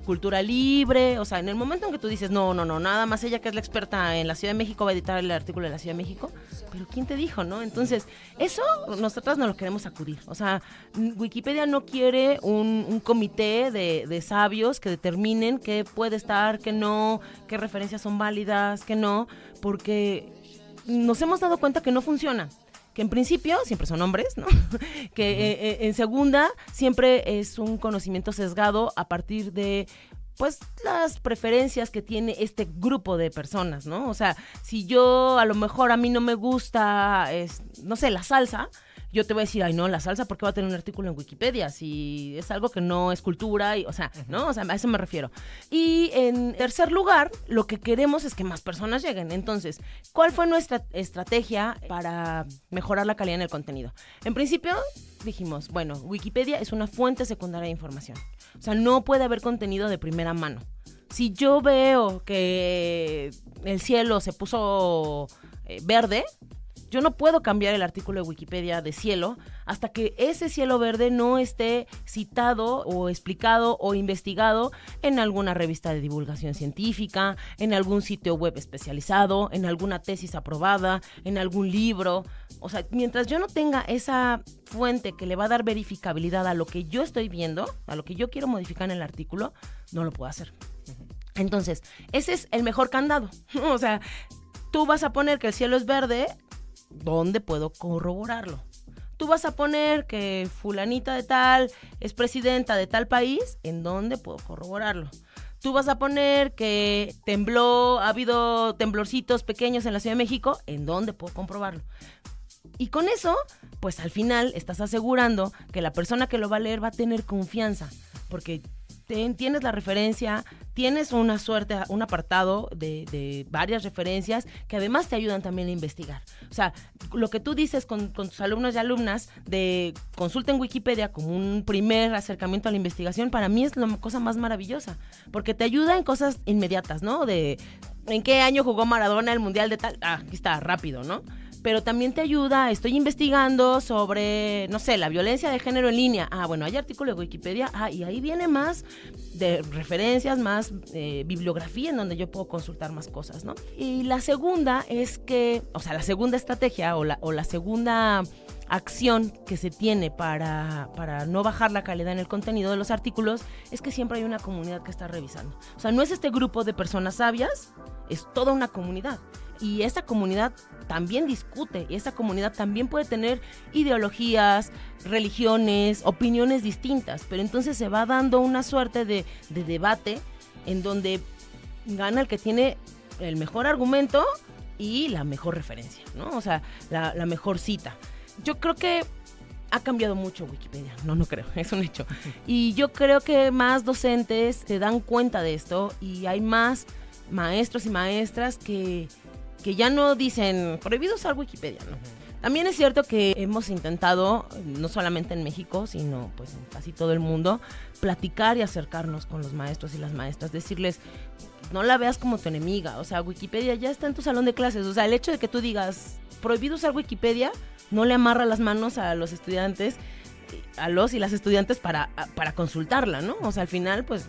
cultura libre, o sea, en el momento en que tú dices, no, nada más ella que es la experta en la Ciudad de México va a editar el artículo de la Ciudad de México, pero ¿quién te dijo, no? Entonces, eso nosotras no lo queremos sacudir, o sea, Wikipedia no quiere un comité de sabios que determinen qué puede estar, qué no, qué referencias son válidas, qué no, porque nos hemos dado cuenta que no funciona. Que en principio siempre son hombres, ¿no? Que en segunda siempre es un conocimiento sesgado a partir de, pues, las preferencias que tiene este grupo de personas, ¿no? O sea, si yo, a lo mejor a mí no me gusta, no sé, la salsa, yo te voy a decir, ay, no, la salsa, ¿por qué va a tener un artículo en Wikipedia? Si es algo que no es cultura, o sea, ¿no? O sea, a eso me refiero. Y en tercer lugar, lo que queremos es que más personas lleguen. Entonces, ¿cuál fue nuestra estrategia para mejorar la calidad en el contenido? En principio, dijimos, bueno, Wikipedia es una fuente secundaria de información. O sea, no puede haber contenido de primera mano. Si yo veo que el cielo se puso verde, yo no puedo cambiar el artículo de Wikipedia de cielo hasta que ese cielo verde no esté citado o explicado o investigado en alguna revista de divulgación científica, en algún sitio web especializado, en alguna tesis aprobada, en algún libro. O sea, mientras yo no tenga esa fuente que le va a dar verificabilidad a lo que yo estoy viendo, a lo que yo quiero modificar en el artículo, no lo puedo hacer. Entonces, ese es el mejor candado. O sea, tú vas a poner que el cielo es verde, ¿dónde puedo corroborarlo? Tú vas a poner que fulanita de tal es presidenta de tal país, ¿en dónde puedo corroborarlo? Tú vas a poner que tembló, ha habido temblorcitos pequeños en la Ciudad de México, ¿en dónde puedo comprobarlo? Y con eso, pues al final estás asegurando que la persona que lo va a leer va a tener confianza, porque tienes la referencia, tienes una suerte, un apartado de varias referencias que además te ayudan también a investigar. O sea, lo que tú dices con tus alumnos y alumnas de consulta en Wikipedia como un primer acercamiento a la investigación, para mí es la cosa más maravillosa, porque te ayuda en cosas inmediatas, ¿no? De ¿en qué año jugó Maradona el Mundial de tal? Aquí está, rápido, ¿no? Pero también te ayuda, estoy investigando sobre, no sé, la violencia de género en línea. Bueno, hay artículo de Wikipedia, y ahí viene más de referencias, más bibliografía en donde yo puedo consultar más cosas, ¿no? Y la segunda es que, o sea, la segunda estrategia o la segunda acción que se tiene para no bajar la calidad en el contenido de los artículos es que siempre hay una comunidad que está revisando. O sea, no es este grupo de personas sabias, es toda una comunidad. Y esa comunidad también discute, y esa comunidad también puede tener ideologías, religiones, opiniones distintas, pero entonces se va dando una suerte de debate en donde gana el que tiene el mejor argumento y la mejor referencia, ¿no? O sea, la mejor cita. Yo creo que ha cambiado mucho Wikipedia, no creo, es un hecho. Y yo creo que más docentes se dan cuenta de esto y hay más maestros y maestras que ya no dicen prohibido usar Wikipedia, ¿no? También es cierto que hemos intentado, no solamente en México, sino pues en casi todo el mundo, platicar y acercarnos con los maestros y las maestras, decirles, no la veas como tu enemiga, o sea, Wikipedia ya está en tu salón de clases, o sea, el hecho de que tú digas prohibido usar Wikipedia no le amarra las manos a los estudiantes, a los y las estudiantes para consultarla, ¿no? O sea, al final, pues,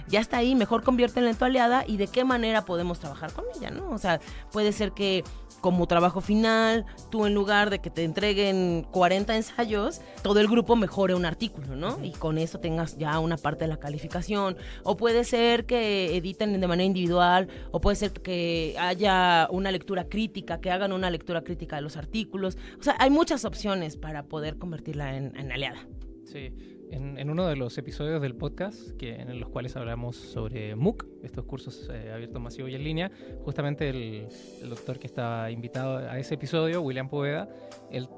ya está ahí, mejor conviértela en tu aliada y de qué manera podemos trabajar con ella, ¿no? O sea, puede ser que como trabajo final, tú en lugar de que te entreguen 40 ensayos, todo el grupo mejore un artículo, ¿no? Y con eso tengas ya una parte de la calificación. O puede ser que editen de manera individual, o puede ser que haya una lectura crítica, que hagan una lectura crítica de los artículos. O sea, hay muchas opciones para poder convertirla en aliada. Sí. En uno de los episodios del podcast en los cuales hablamos sobre MOOC, estos cursos abiertos masivos y en línea, justamente el doctor que estaba invitado a ese episodio, William Poveda, él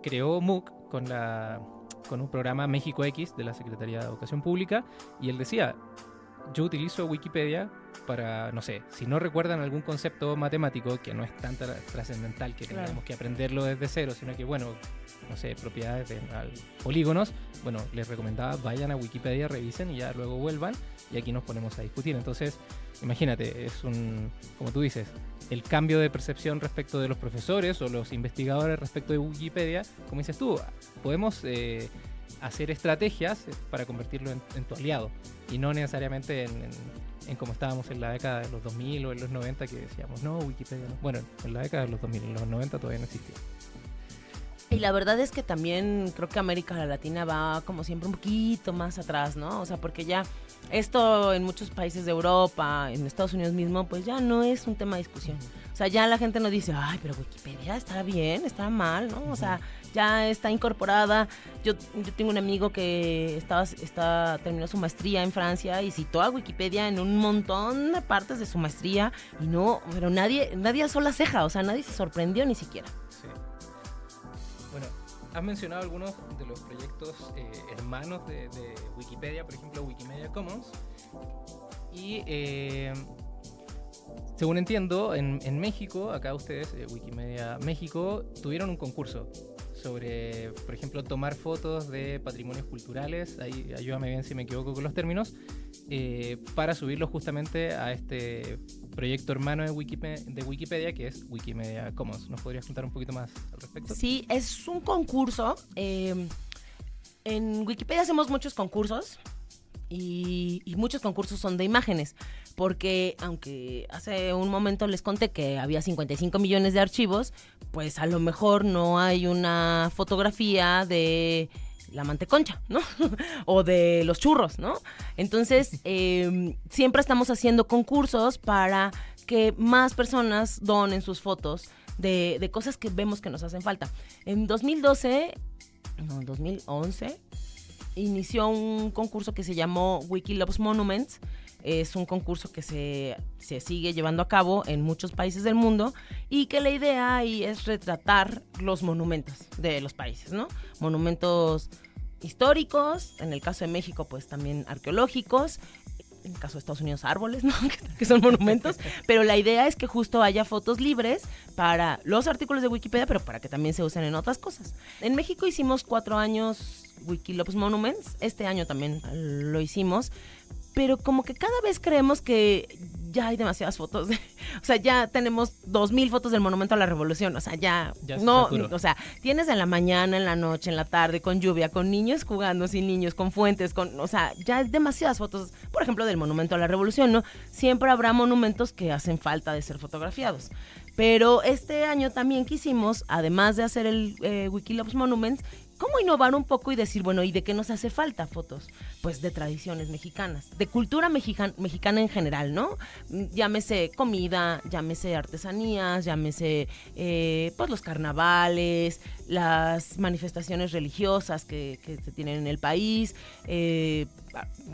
creó MOOC con un programa México X de la Secretaría de Educación Pública, y él decía, yo utilizo Wikipedia para, no sé, si no recuerdan algún concepto matemático que no es tan trascendental que tengamos que aprenderlo desde cero, sino que, bueno, no sé, propiedades de polígonos, bueno, les recomendaba vayan a Wikipedia, revisen y ya luego vuelvan y aquí nos ponemos a discutir. Entonces, imagínate, como tú dices, el cambio de percepción respecto de los profesores o los investigadores respecto de Wikipedia, como dices tú, podemos hacer estrategias para convertirlo en tu aliado y no necesariamente en como estábamos en la década de los 2000 o en los 90 que decíamos, no, Wikipedia no. Bueno, en la década de los 2000, en los 90 todavía no existía. Y la verdad es que también creo que América Latina va como siempre un poquito más atrás, ¿no? O sea, porque ya esto en muchos países de Europa, en Estados Unidos mismo, pues ya no es un tema de discusión. O sea, ya la gente no dice, ay, pero Wikipedia está bien, está mal, ¿no? O sea, ya está incorporada. Yo tengo un amigo que terminó su maestría en Francia y citó a Wikipedia en un montón de partes de su maestría y pero nadie alzó la ceja, o sea, nadie se sorprendió ni siquiera. Sí. Bueno, has mencionado algunos de los proyectos hermanos de Wikipedia, por ejemplo, Wikimedia Commons. Y según entiendo, en México, acá ustedes, Wikimedia México, tuvieron un concurso sobre, por ejemplo, tomar fotos de patrimonios culturales, ahí ayúdame bien si me equivoco con los términos, para subirlos justamente a este proyecto hermano de Wikipedia, que es Wikimedia Commons. ¿Nos podrías contar un poquito más al respecto? Sí, es un concurso. En Wikipedia hacemos muchos concursos y muchos concursos son de imágenes, porque aunque hace un momento les conté que había 55 millones de archivos, pues a lo mejor no hay una fotografía de la manteconcha, ¿no? O de los churros, ¿no? Entonces, siempre estamos haciendo concursos para que más personas donen sus fotos de cosas que vemos que nos hacen falta. En 2011, inició un concurso que se llamó Wiki Loves Monuments. Es un concurso que se sigue llevando a cabo en muchos países del mundo y que la idea ahí es retratar los monumentos de los países, ¿no? Monumentos históricos, en el caso de México, pues también arqueológicos, en el caso de Estados Unidos, árboles, ¿no? Que son monumentos, pero la idea es que justo haya fotos libres para los artículos de Wikipedia, pero para que también se usen en otras cosas. En México hicimos 4 años Wiki Loves Monuments, este año también lo hicimos, pero como que cada vez creemos que ya hay demasiadas fotos. O sea, ya tenemos 2000 fotos del Monumento a la Revolución. O sea, ya no, o sea, tienes en la mañana, en la noche, en la tarde, con lluvia, con niños jugando, sin niños, con fuentes, o sea, ya hay demasiadas fotos, por ejemplo, del Monumento a la Revolución, ¿no? Siempre habrá monumentos que hacen falta de ser fotografiados. Pero este año también quisimos, además de hacer el Wiki Loves Monuments, ¿cómo innovar un poco y decir, bueno, ¿y de qué nos hace falta fotos? Pues de tradiciones mexicanas, de cultura mexicana en general, ¿no? Llámese comida, llámese artesanías, llámese pues los carnavales, las manifestaciones religiosas que se tienen en el país,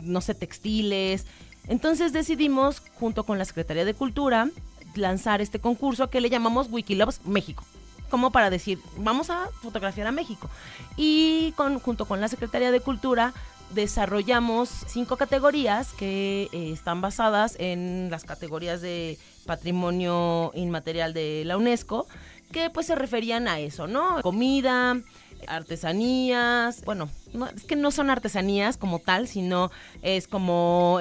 no sé, textiles. Entonces decidimos, junto con la Secretaría de Cultura, lanzar este concurso que le llamamos Wiki Loves México, como para decir, vamos a fotografiar a México. Y junto con la Secretaría de Cultura desarrollamos 5 categorías que están basadas en las categorías de Patrimonio Inmaterial de la UNESCO, que pues se referían a eso, ¿no? Comida, artesanías, bueno, es que no son artesanías como tal, sino es como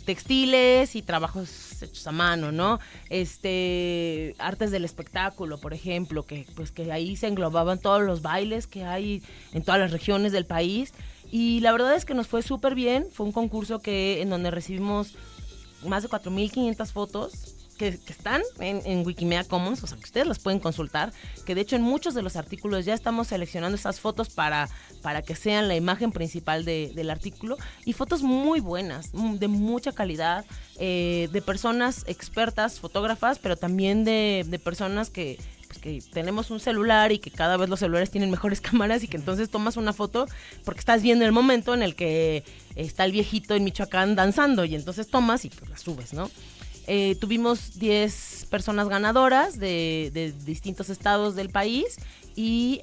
textiles y trabajos hechos a mano, ¿no? Artes del espectáculo, por ejemplo, que ahí se englobaban todos los bailes que hay en todas las regiones del país, y la verdad es que nos fue súper bien. Fue un concurso en donde recibimos más de 4,500 fotos que están en Wikimedia Commons, o sea, que ustedes las pueden consultar, que de hecho en muchos de los artículos ya estamos seleccionando esas fotos para que sean la imagen principal del artículo, y fotos muy buenas, de mucha calidad, de personas expertas, fotógrafas, pero también de personas que tenemos un celular y que cada vez los celulares tienen mejores cámaras, y que entonces tomas una foto porque estás viendo el momento en el que está el viejito en Michoacán danzando, y entonces tomas y pues la subes, ¿no? Tuvimos 10 personas ganadoras de distintos estados del país, y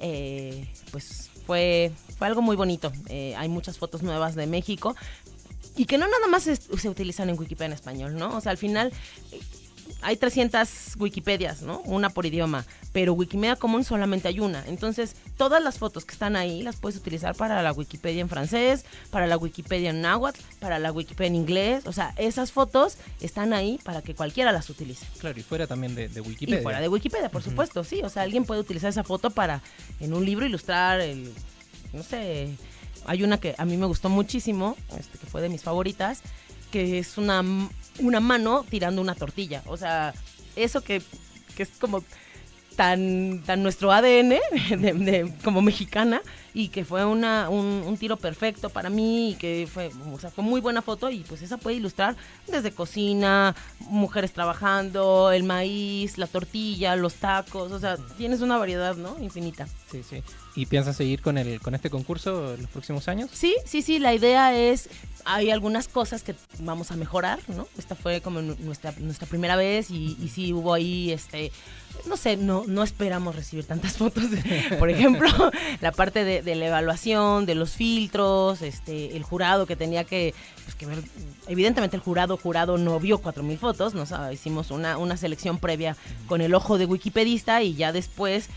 pues fue algo muy bonito. Hay muchas fotos nuevas de México y que no nada más se utilizan en Wikipedia en español, ¿no? O sea, al final hay 300 Wikipedias, ¿no? Una por idioma, pero Wikimedia Commons solamente hay una. Entonces, todas las fotos que están ahí las puedes utilizar para la Wikipedia en francés, para la Wikipedia en náhuatl, para la Wikipedia en inglés. O sea, esas fotos están ahí para que cualquiera las utilice. Claro, y fuera también de Wikipedia. Y fuera de Wikipedia, por supuesto, sí. O sea, alguien puede utilizar esa foto para, en un libro, ilustrar no sé, hay una que a mí me gustó muchísimo, que fue de mis favoritas, que es una mano tirando una tortilla. O sea, eso que es como tan nuestro ADN como mexicana, y que fue un tiro perfecto para mí, y que fue muy buena foto, y pues esa puede ilustrar desde cocina, mujeres trabajando, el maíz, la tortilla, los tacos. O sea, tienes una variedad, ¿no? Infinita. Sí, sí. ¿Y piensas seguir con este concurso en los próximos años? Sí, la idea es, hay algunas cosas que vamos a mejorar, ¿no? Esta fue como nuestra primera vez, y sí hubo ahí, no sé, no esperamos recibir tantas fotos. Por ejemplo, la parte de la evaluación, de los filtros, el jurado que tenía que ver. Evidentemente el jurado no vio 4,000 fotos, hicimos una selección previa con el ojo de wikipedista, y ya después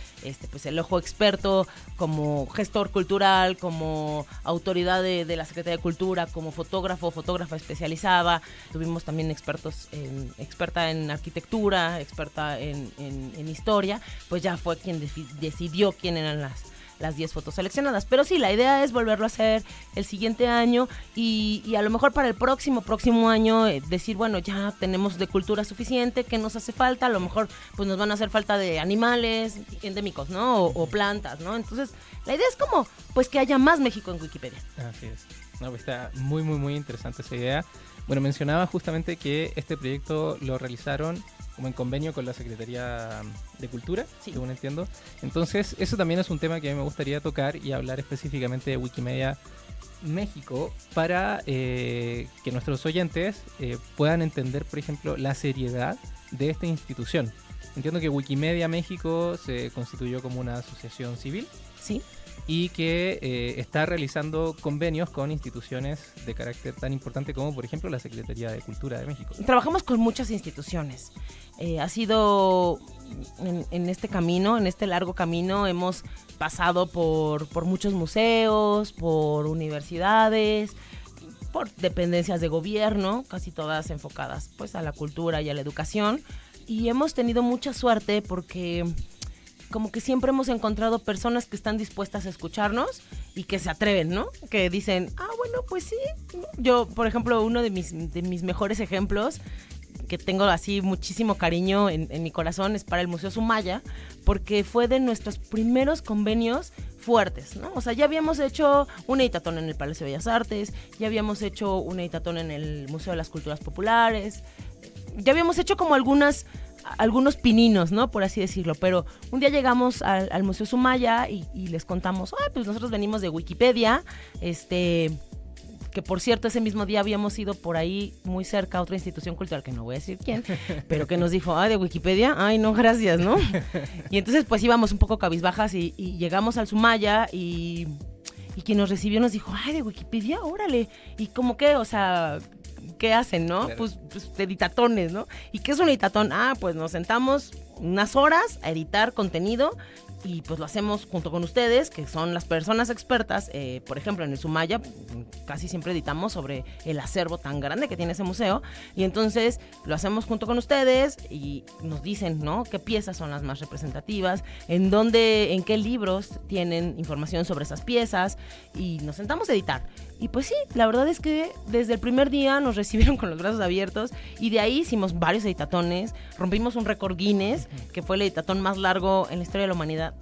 pues el ojo experto como gestor cultural, como autoridad de la Secretaría de Cultura, como fotógrafa especializada. Tuvimos también experta en arquitectura, experta en historia, pues ya fue quien decidió quién eran las 10 fotos seleccionadas. Pero sí, la idea es volverlo a hacer el siguiente año y a lo mejor para el próximo año decir, bueno, ya tenemos de cultura suficiente, ¿qué nos hace falta? A lo mejor pues nos van a hacer falta de animales endémicos, ¿no? O plantas, ¿no? Entonces, la idea es como, pues que haya más México en Wikipedia. Así es. No, pues está muy, muy, muy interesante esa idea. Bueno, mencionaba justamente que este proyecto lo realizaron como en convenio con la Secretaría de Cultura, sí, según entiendo. Entonces, eso también es un tema que a mí me gustaría tocar y hablar específicamente de Wikimedia México para que nuestros oyentes puedan entender, por ejemplo, la seriedad de esta institución. Entiendo que Wikimedia México se constituyó como una asociación civil. Sí. Y que está realizando convenios con instituciones de carácter tan importante como, por ejemplo, la Secretaría de Cultura de México. Trabajamos con muchas instituciones. Ha sido en este camino, en este largo camino, hemos pasado por muchos museos, por universidades, por dependencias de gobierno, casi todas enfocadas pues a la cultura y a la educación. Y hemos tenido mucha suerte porque como que siempre hemos encontrado personas que están dispuestas a escucharnos y que se atreven, ¿no? Que dicen, bueno, pues sí. Yo, por ejemplo, uno de mis mejores ejemplos, que tengo así muchísimo cariño en mi corazón, es para el Museo Sumaya, porque fue de nuestros primeros convenios fuertes, ¿no? O sea, ya habíamos hecho un editatón en el Palacio de Bellas Artes, ya habíamos hecho un editatón en el Museo de las Culturas Populares, ya habíamos hecho como algunos pininos, ¿no? Por así decirlo, pero un día llegamos al Museo Sumaya y les contamos, pues nosotros venimos de Wikipedia, que por cierto ese mismo día habíamos ido por ahí muy cerca a otra institución cultural, que no voy a decir quién, pero que nos dijo, de Wikipedia, no, gracias, ¿no? Y entonces pues íbamos un poco cabizbajas y llegamos al Sumaya y quien nos recibió nos dijo, de Wikipedia, órale, y como que, o sea, ¿qué hacen, no? Claro. Pues editatones, ¿no? ¿Y qué es un editatón? Pues nos sentamos unas horas a editar contenido y pues lo hacemos junto con ustedes, que son las personas expertas. Por ejemplo, en el Sumaya casi siempre editamos sobre el acervo tan grande que tiene ese museo y entonces lo hacemos junto con ustedes y nos dicen, ¿no? ¿Qué piezas son las más representativas? ¿En qué libros tienen información sobre esas piezas? Y nos sentamos a editar. Y pues sí, la verdad es que desde el primer día nos recibieron con los brazos abiertos y de ahí hicimos varios editatones, rompimos un récord Guinness, que fue el editatón más largo en la historia de la humanidad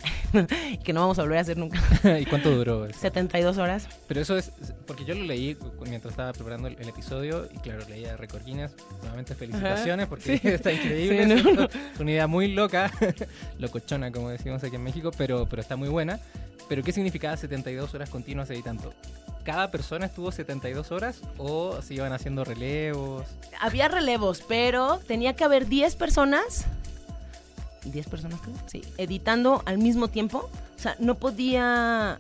y que no vamos a volver a hacer nunca. ¿Y cuánto duró eso? 72 horas. Pero eso es, porque yo lo leí mientras estaba preparando el episodio y claro, leía récord Guinness. Nuevamente felicitaciones porque sí, está increíble. Sí, no. Es una idea muy loca, locochona como decimos aquí en México, pero está muy buena. ¿Pero qué significaba 72 horas continuas editando? ¿Cada persona estuvo 72 horas o se iban haciendo relevos? Había relevos, pero tenía que haber 10 personas, 10 personas creo, sí, editando al mismo tiempo. O sea, no podían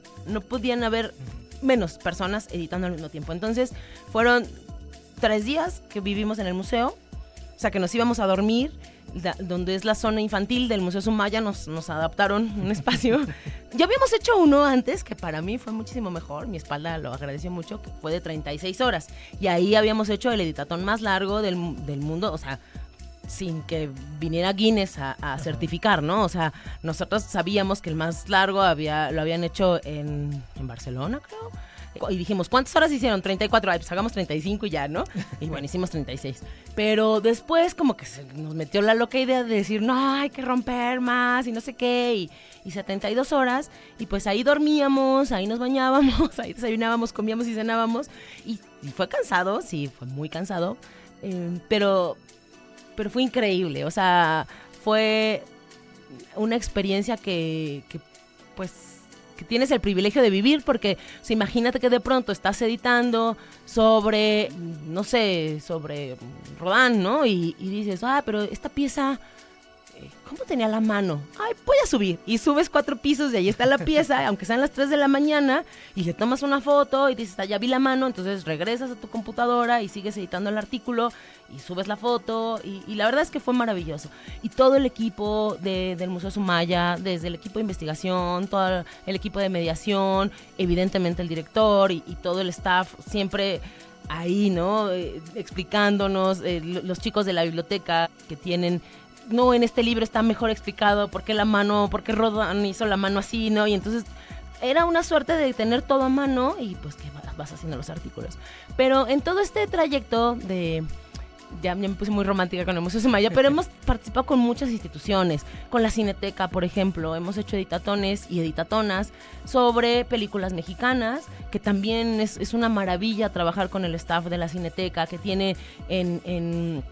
haber menos personas editando al mismo tiempo. Entonces, fueron 3 días que vivimos en el museo, o sea, que nos íbamos a dormir, donde es la zona infantil del Museo Sumaya, nos adaptaron un espacio. Ya habíamos hecho uno antes, que para mí fue muchísimo mejor, mi espalda lo agradeció mucho, que fue de 36 horas. Y ahí habíamos hecho el editatón más largo del mundo, o sea, sin que viniera Guinness a certificar, ¿no? O sea, nosotros sabíamos que el más largo lo habían hecho en Barcelona, creo. Y dijimos, ¿cuántas horas hicieron? 34, pues hagamos 35 y ya, ¿no? Y bueno, hicimos 36. Pero después como que se nos metió la loca idea de decir, no, hay que romper más y no sé qué. Y 72 horas, y pues ahí dormíamos, ahí nos bañábamos, ahí desayunábamos, comíamos y cenábamos. Y fue cansado, sí, fue muy cansado, pero fue increíble. O sea, fue una experiencia que tienes el privilegio de vivir, porque o sea, imagínate que de pronto estás editando sobre, no sé, sobre Rodin, ¿no? Y dices, pero esta pieza ¿cómo tenía la mano? Ay, voy a subir. Y subes 4 pisos y ahí está la pieza, aunque sean las 3 de la mañana, y le tomas una foto y dices, ya vi la mano, entonces regresas a tu computadora y sigues editando el artículo y subes la foto. Y la verdad es que fue maravilloso. Y todo el equipo del Museo Sumaya, desde el equipo de investigación, todo el equipo de mediación, evidentemente el director y todo el staff, siempre ahí, ¿no? Explicándonos, los chicos de la biblioteca que tienen... No, en este libro está mejor explicado por qué Rodan hizo la mano así, ¿no? Y entonces era una suerte de tener todo a mano y pues que vas haciendo los artículos. Pero en todo este trayecto ya me puse muy romántica con el Museo Sumaya, pero hemos participado con muchas instituciones, con la Cineteca, por ejemplo, hemos hecho editatones y editatonas sobre películas mexicanas, que también es una maravilla trabajar con el staff de la Cineteca, que tiene en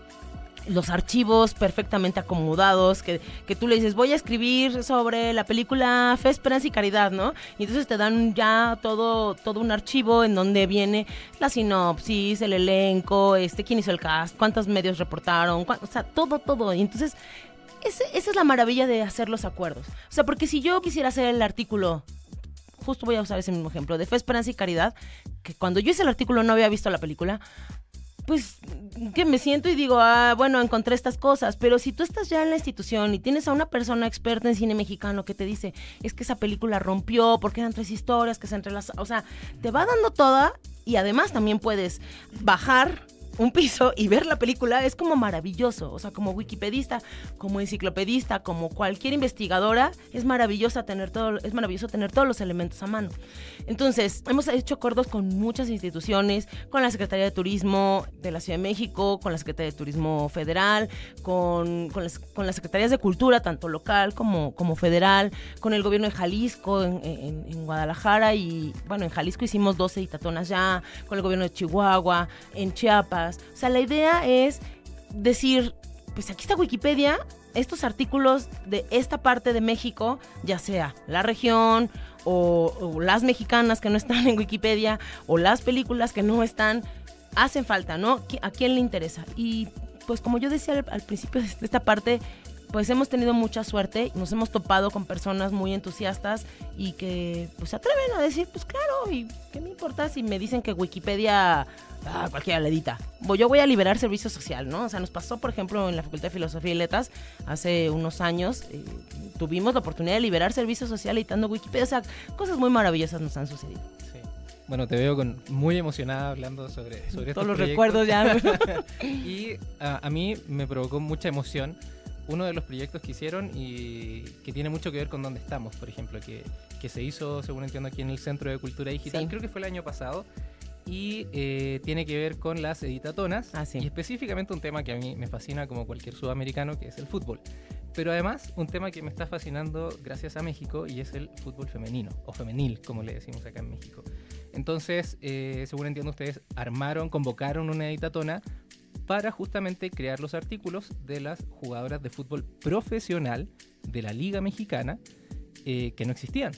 los archivos perfectamente acomodados, que tú le dices, voy a escribir sobre la película Fe, Esperanza y Caridad, ¿no? Y entonces te dan ya todo un archivo en donde viene la sinopsis, el elenco, quién hizo el cast, cuántos medios reportaron, o sea, todo. Y entonces, esa es la maravilla de hacer los acuerdos. O sea, porque si yo quisiera hacer el artículo, justo voy a usar ese mismo ejemplo, de Fe, Esperanza y Caridad, que cuando yo hice el artículo no había visto la película, pues que me siento y digo, bueno, encontré estas cosas, pero si tú estás ya en la institución y tienes a una persona experta en cine mexicano que te dice, es que esa película rompió porque eran 3 historias que se entrelazan, o sea, te va dando toda y además también puedes bajar un piso y ver la película, es como maravilloso. O sea, como wikipedista, como enciclopedista, como cualquier investigadora, es maravilloso tener todos los elementos a mano. Entonces, hemos hecho acuerdos con muchas instituciones, con la Secretaría de Turismo de la Ciudad de México, con la Secretaría de Turismo Federal, con las Secretarías de Cultura, tanto local como federal, con el gobierno de Jalisco en Guadalajara, y bueno, en Jalisco hicimos 2 editatonas ya, con el gobierno de Chihuahua, en Chiapas. O sea, la idea es decir, pues aquí está Wikipedia, estos artículos de esta parte de México, ya sea la región o las mexicanas que no están en Wikipedia o las películas que no están, hacen falta, ¿no? ¿A quién le interesa? Y pues como yo decía al principio de esta parte, pues hemos tenido mucha suerte, nos hemos topado con personas muy entusiastas y que pues se atreven a decir, pues claro, y qué me importa si me dicen que Wikipedia cualquiera la edita. Yo voy a liberar servicio social, ¿no? O sea, nos pasó, por ejemplo, en la Facultad de Filosofía y Letras, hace unos años, tuvimos la oportunidad de liberar servicio social editando Wikipedia. O sea, cosas muy maravillosas nos han sucedido. Sí. Bueno, te veo muy emocionada hablando sobre todos los recuerdos ya. Y a mí me provocó mucha emoción uno de los proyectos que hicieron y que tiene mucho que ver con dónde estamos, por ejemplo, que se hizo, según entiendo, aquí en el Centro de Cultura Digital, sí. Creo que fue el año pasado, y tiene que ver con las editatonas, sí. Y específicamente un tema que a mí me fascina como cualquier sudamericano, que es el fútbol. Pero además, un tema que me está fascinando gracias a México, y es el fútbol femenino, o femenil, como le decimos acá en México. Entonces, según entiendo, ustedes convocaron una editatona para justamente crear los artículos de las jugadoras de fútbol profesional de la Liga Mexicana que no existían.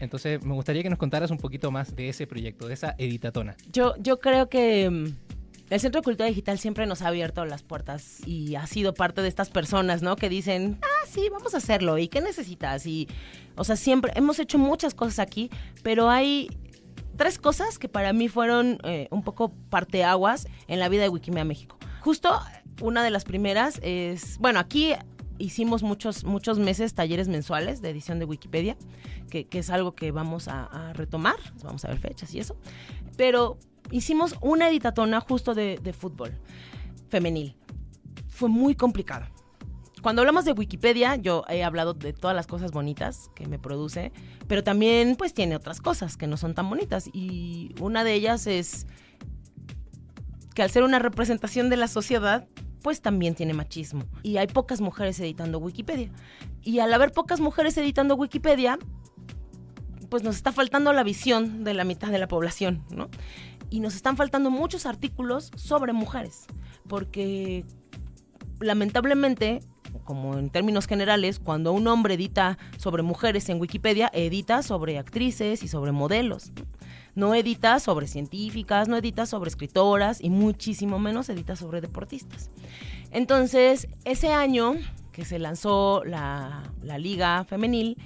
Entonces, me gustaría que nos contaras un poquito más de ese proyecto, de esa editatona. Yo creo que el Centro de Cultura Digital siempre nos ha abierto las puertas y ha sido parte de estas personas, ¿no? Que dicen, sí, vamos a hacerlo, ¿y qué necesitas? Y, o sea, siempre hemos hecho muchas cosas aquí, pero hay 3 cosas que para mí fueron un poco parteaguas en la vida de Wikimedia México. Justo una de las primeras es, bueno, aquí hicimos muchos meses talleres mensuales de edición de Wikipedia, que es algo que vamos a retomar, vamos a ver fechas y eso, pero hicimos una editatona justo de fútbol femenil. Fue muy complicado. Cuando hablamos de Wikipedia, yo he hablado de todas las cosas bonitas que me produce, pero también pues tiene otras cosas que no son tan bonitas, y una de ellas es que al ser una representación de la sociedad, pues también tiene machismo, y hay pocas mujeres editando Wikipedia, y al haber pocas mujeres editando Wikipedia, pues nos está faltando la visión de la mitad de la población, ¿no? Y nos están faltando muchos artículos sobre mujeres, porque lamentablemente, como en términos generales, cuando un hombre edita sobre mujeres en Wikipedia, edita sobre actrices y sobre modelos. No edita sobre científicas, no edita sobre escritoras y muchísimo menos edita sobre deportistas. Entonces, ese año que se lanzó la liga femenil,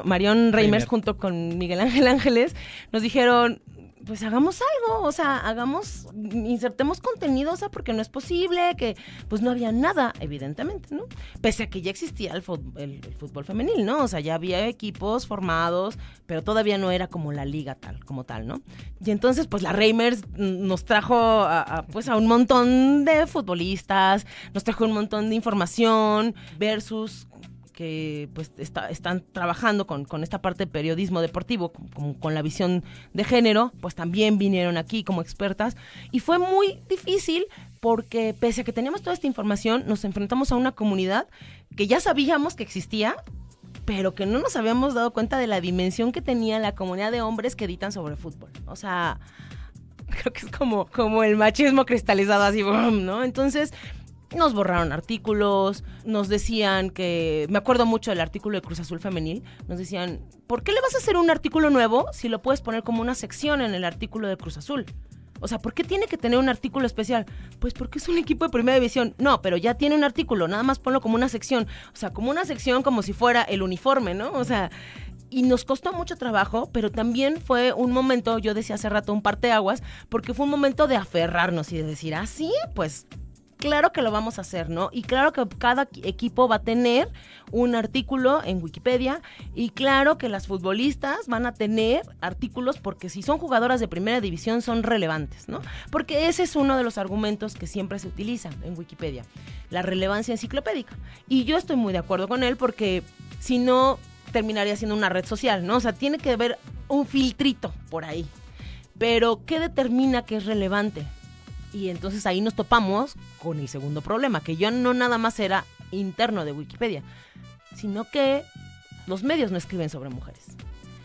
Marión Reimers junto con Miguel Ángel Ángeles nos dijeron, pues hagamos algo, o sea, insertemos contenido, o sea, porque no es posible, que pues no había nada, evidentemente, ¿no? Pese a que ya existía el fútbol femenil, ¿no? O sea, ya había equipos formados, pero todavía no era como la liga como tal, ¿no? Y entonces, pues la Reimers nos trajo a un montón de futbolistas, nos trajo un montón de información versus que pues están trabajando con esta parte de periodismo deportivo, con la visión de género, pues también vinieron aquí como expertas y fue muy difícil porque pese a que teníamos toda esta información, nos enfrentamos a una comunidad que ya sabíamos que existía, pero que no nos habíamos dado cuenta de la dimensión que tenía la comunidad de hombres que editan sobre fútbol. O sea, creo que es como el machismo cristalizado así, ¡bum!, ¿no? Entonces nos borraron artículos, nos decían que, me acuerdo mucho del artículo de Cruz Azul Femenil, nos decían, ¿por qué le vas a hacer un artículo nuevo si lo puedes poner como una sección en el artículo de Cruz Azul? O sea, ¿por qué tiene que tener un artículo especial? Pues porque es un equipo de primera división. No, pero ya tiene un artículo, nada más ponlo como una sección. O sea, como una sección como si fuera el uniforme, ¿no? O sea, y nos costó mucho trabajo, pero también fue un momento, yo decía hace rato, un parteaguas, porque fue un momento de aferrarnos y de decir, sí, pues claro que lo vamos a hacer, ¿no? Y claro que cada equipo va a tener un artículo en Wikipedia y claro que las futbolistas van a tener artículos porque si son jugadoras de primera división son relevantes, ¿no? Porque ese es uno de los argumentos que siempre se utiliza en Wikipedia, la relevancia enciclopédica. Y yo estoy muy de acuerdo con él porque si no terminaría siendo una red social, ¿no? O sea, tiene que haber un filtrito por ahí. Pero ¿qué determina que es relevante? Y entonces ahí nos topamos con el segundo problema, que ya no nada más era interno de Wikipedia, sino que los medios no escriben sobre mujeres.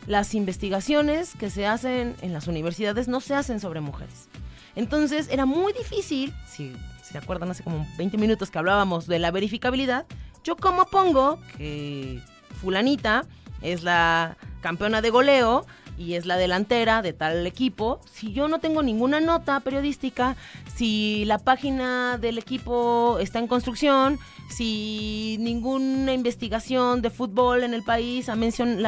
Las investigaciones que se hacen en las universidades no se hacen sobre mujeres. Entonces era muy difícil, si se acuerdan hace como 20 minutos que hablábamos de la verificabilidad, yo como pongo que fulanita es la campeona de goleo y es la delantera de tal equipo, si yo no tengo ninguna nota periodística, si la página del equipo está en construcción, si ninguna investigación de fútbol en el país la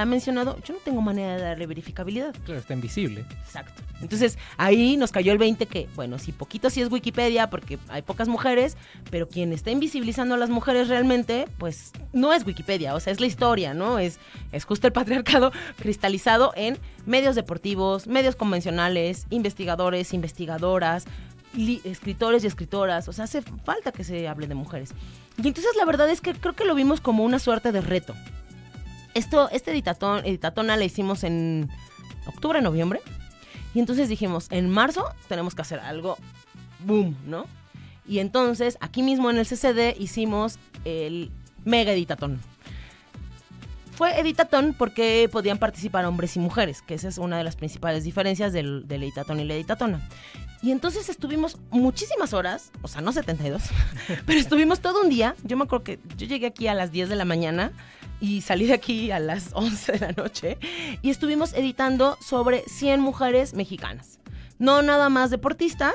ha mencionado, yo no tengo manera de darle verificabilidad. Claro, está invisible. Exacto. Entonces ahí nos cayó el 20 que, bueno, sí, poquito sí es Wikipedia porque hay pocas mujeres, pero quien está invisibilizando a las mujeres realmente, pues no es Wikipedia, o sea, es la historia, ¿no? Es justo el patriarcado cristalizado en medios deportivos, medios convencionales, investigadores, investigadoras, escritores y escritoras, o sea, hace falta que se hable de mujeres. Y entonces la verdad es que creo que lo vimos como una suerte de reto. Este editatona la hicimos en octubre, noviembre, y entonces dijimos, en marzo tenemos que hacer algo, boom, ¿no? Y entonces aquí mismo en el CCD hicimos el mega editatón. Fue editatón porque podían participar hombres y mujeres, que esa es una de las principales diferencias del editatón y la editatona. Y entonces estuvimos muchísimas horas, o sea, no 72, pero estuvimos todo un día. Yo me acuerdo que yo llegué aquí a las 10 de la mañana y salí de aquí a las 11 de la noche y estuvimos editando sobre 100 mujeres mexicanas. No nada más deportistas,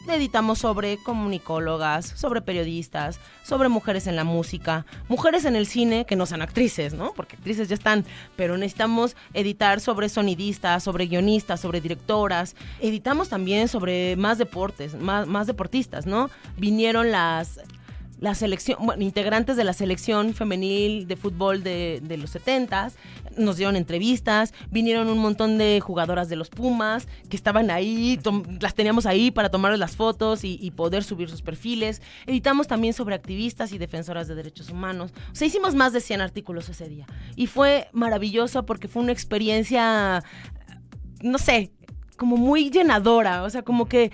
editamos sobre comunicólogas, sobre periodistas, sobre mujeres en la música, mujeres en el cine que no sean actrices, ¿no? Porque actrices ya están, pero necesitamos editar sobre sonidistas, sobre guionistas, sobre directoras. Editamos también sobre más deportes, más deportistas, ¿no? Vinieron las integrantes de la selección femenil de fútbol de los 70s, nos dieron entrevistas, vinieron un montón de jugadoras de los Pumas que estaban ahí, las teníamos ahí para tomarles las fotos y poder subir sus perfiles. Editamos también sobre activistas y defensoras de derechos humanos. O sea, hicimos más de 100 artículos ese día y fue maravilloso porque fue una experiencia, no sé, como muy llenadora, o sea, como que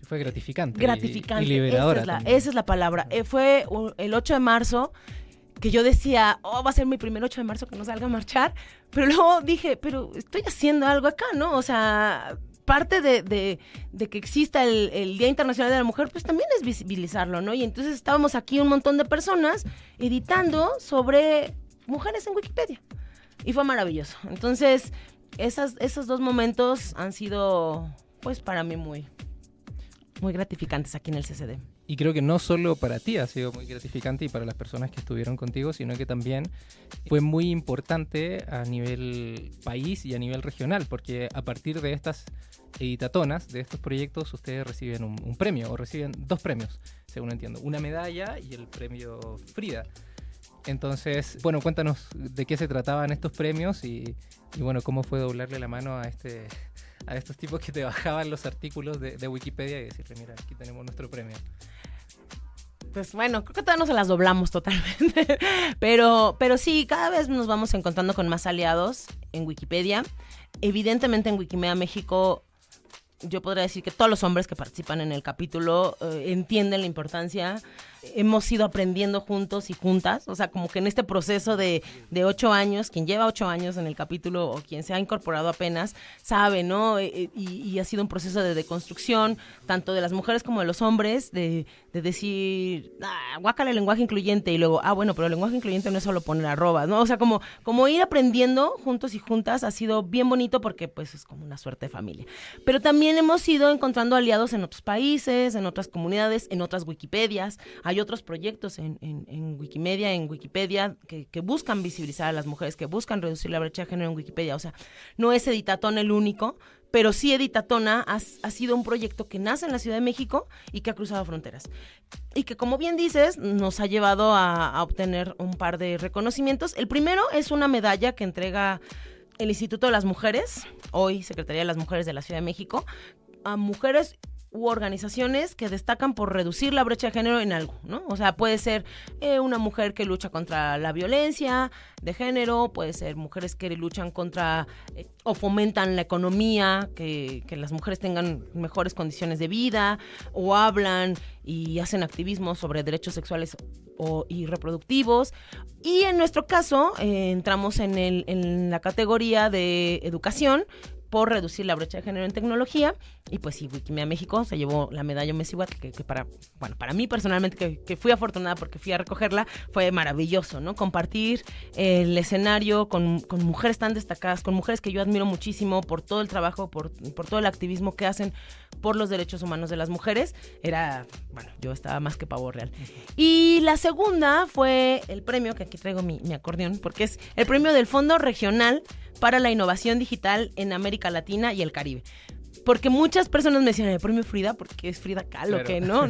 fue gratificante. Gratificante. Y liberadora. Esa es la palabra. Fue el 8 de marzo que yo decía, va a ser mi primer 8 de marzo que no salga a marchar. Pero luego dije, pero estoy haciendo algo acá, ¿no? O sea, parte de que exista el Día Internacional de la Mujer, pues también es visibilizarlo, ¿no? Y entonces estábamos aquí un montón de personas editando sobre mujeres en Wikipedia. Y fue maravilloso. Entonces, esos dos momentos han sido, pues, para mí muy gratificantes aquí en el CCD. Y creo que no solo para ti ha sido muy gratificante y para las personas que estuvieron contigo, sino que también fue muy importante a nivel país y a nivel regional, porque a partir de estas editatonas, de estos proyectos, ustedes reciben un premio, o reciben 2 premios, según entiendo. Una medalla y el premio Frida. Entonces, bueno, cuéntanos de qué se trataban estos premios y bueno, cómo fue doblarle la mano a estos tipos que te bajaban los artículos de Wikipedia y decirle, mira, aquí tenemos nuestro premio. Pues bueno, creo que todavía no se las doblamos totalmente, pero sí, cada vez nos vamos encontrando con más aliados en Wikipedia. Evidentemente en Wikimedia México, yo podría decir que todos los hombres que participan en el capítulo entienden la importancia. Hemos ido aprendiendo juntos y juntas, o sea, como que en este proceso de 8 años, quien lleva 8 años en el capítulo o quien se ha incorporado apenas, sabe, ¿no? Y ha sido un proceso de deconstrucción, tanto de las mujeres como de los hombres, de decir, guácala el lenguaje incluyente, y luego, bueno, pero el lenguaje incluyente no es solo poner arrobas, ¿no? O sea, como ir aprendiendo juntos y juntas ha sido bien bonito porque, pues, es como una suerte de familia. Pero también hemos ido encontrando aliados en otros países, en otras comunidades, en otras Wikipedias. Hay otros proyectos en Wikipedia que buscan visibilizar a las mujeres, que buscan reducir la brecha de género en Wikipedia. O sea, no es Editatona el único, pero sí Editatona ha sido un proyecto que nace en la Ciudad de México y que ha cruzado fronteras. Y que, como bien dices, nos ha llevado a obtener un par de reconocimientos. El primero es una medalla que entrega el Instituto de las Mujeres, hoy Secretaría de las Mujeres de la Ciudad de México, a mujeres u organizaciones que destacan por reducir la brecha de género en algo, ¿no? O sea, puede ser una mujer que lucha contra la violencia de género, puede ser mujeres que luchan contra o fomentan la economía, que las mujeres tengan mejores condiciones de vida, o hablan y hacen activismo sobre derechos sexuales y reproductivos. Y en nuestro caso, entramos en la categoría de educación, por reducir la brecha de género en tecnología, y pues sí, Wikimedia México se llevó la medalla Messiwat, que para mí personalmente, que fui afortunada porque fui a recogerla, fue maravilloso, ¿no? Compartir el escenario con mujeres tan destacadas, con mujeres que yo admiro muchísimo por todo el trabajo, por todo el activismo que hacen por los derechos humanos de las mujeres, yo estaba más que pavo real. Y la segunda fue el premio, que aquí traigo mi acordeón, porque es el premio del Fondo Regional para la Innovación Digital en América Latina y el Caribe. Porque muchas personas me decían, el premio Frida, porque es Frida Kahlo, que no,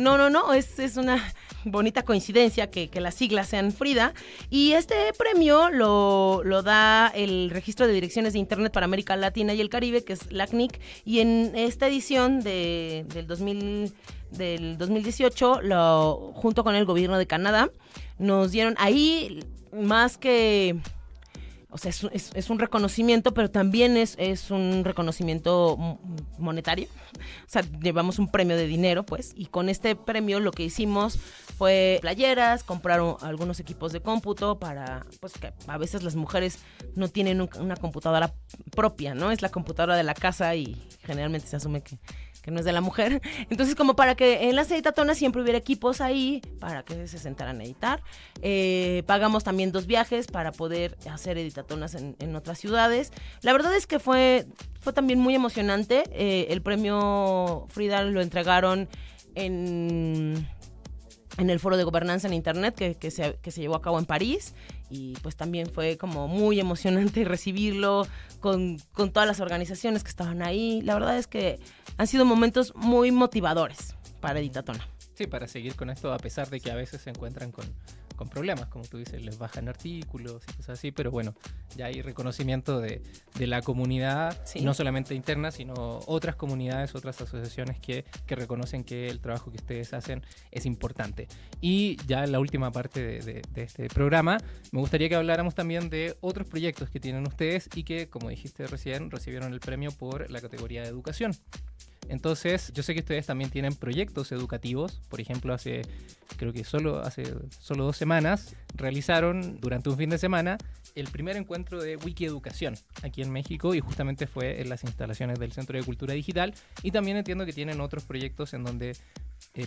es una bonita coincidencia que las siglas sean Frida. Y este premio lo da el Registro de Direcciones de Internet para América Latina y el Caribe, que es LACNIC, y en esta edición del 2018, junto con el gobierno de Canadá, nos dieron ahí más que... O sea, es un reconocimiento, pero también es un reconocimiento monetario. O sea, llevamos un premio de dinero, pues. Y con este premio lo que hicimos fue playeras, compraron algunos equipos de cómputo para, pues, que a veces las mujeres no tienen una computadora propia, ¿no? Es la computadora de la casa y generalmente se asume que no es de la mujer. Entonces, como para que en las editatonas siempre hubiera equipos ahí para que se sentaran a editar. Pagamos también 2 viajes para poder hacer editatonas en otras ciudades. La verdad es que fue también muy emocionante. El premio Frida lo entregaron en el Foro de Gobernanza en Internet que se llevó a cabo en París, y pues también fue como muy emocionante recibirlo con todas las organizaciones que estaban ahí. La verdad es que han sido momentos muy motivadores para Editatona. Sí, para seguir con esto, a pesar de que a veces se encuentran con problemas, como tú dices, les bajan artículos y cosas así, pero bueno, ya hay reconocimiento de la comunidad, sí, no solamente interna, sino otras comunidades, otras asociaciones que reconocen que el trabajo que ustedes hacen es importante. Y ya en la última parte de este programa, me gustaría que habláramos también de otros proyectos que tienen ustedes y que, como dijiste recién, recibieron el premio por la categoría de educación. Entonces, yo sé que ustedes también tienen proyectos educativos. Por ejemplo, hace solo 2 semanas realizaron durante un fin de semana el primer encuentro de Wikieducación aquí en México, y justamente fue en las instalaciones del Centro de Cultura Digital. Y también entiendo que tienen otros proyectos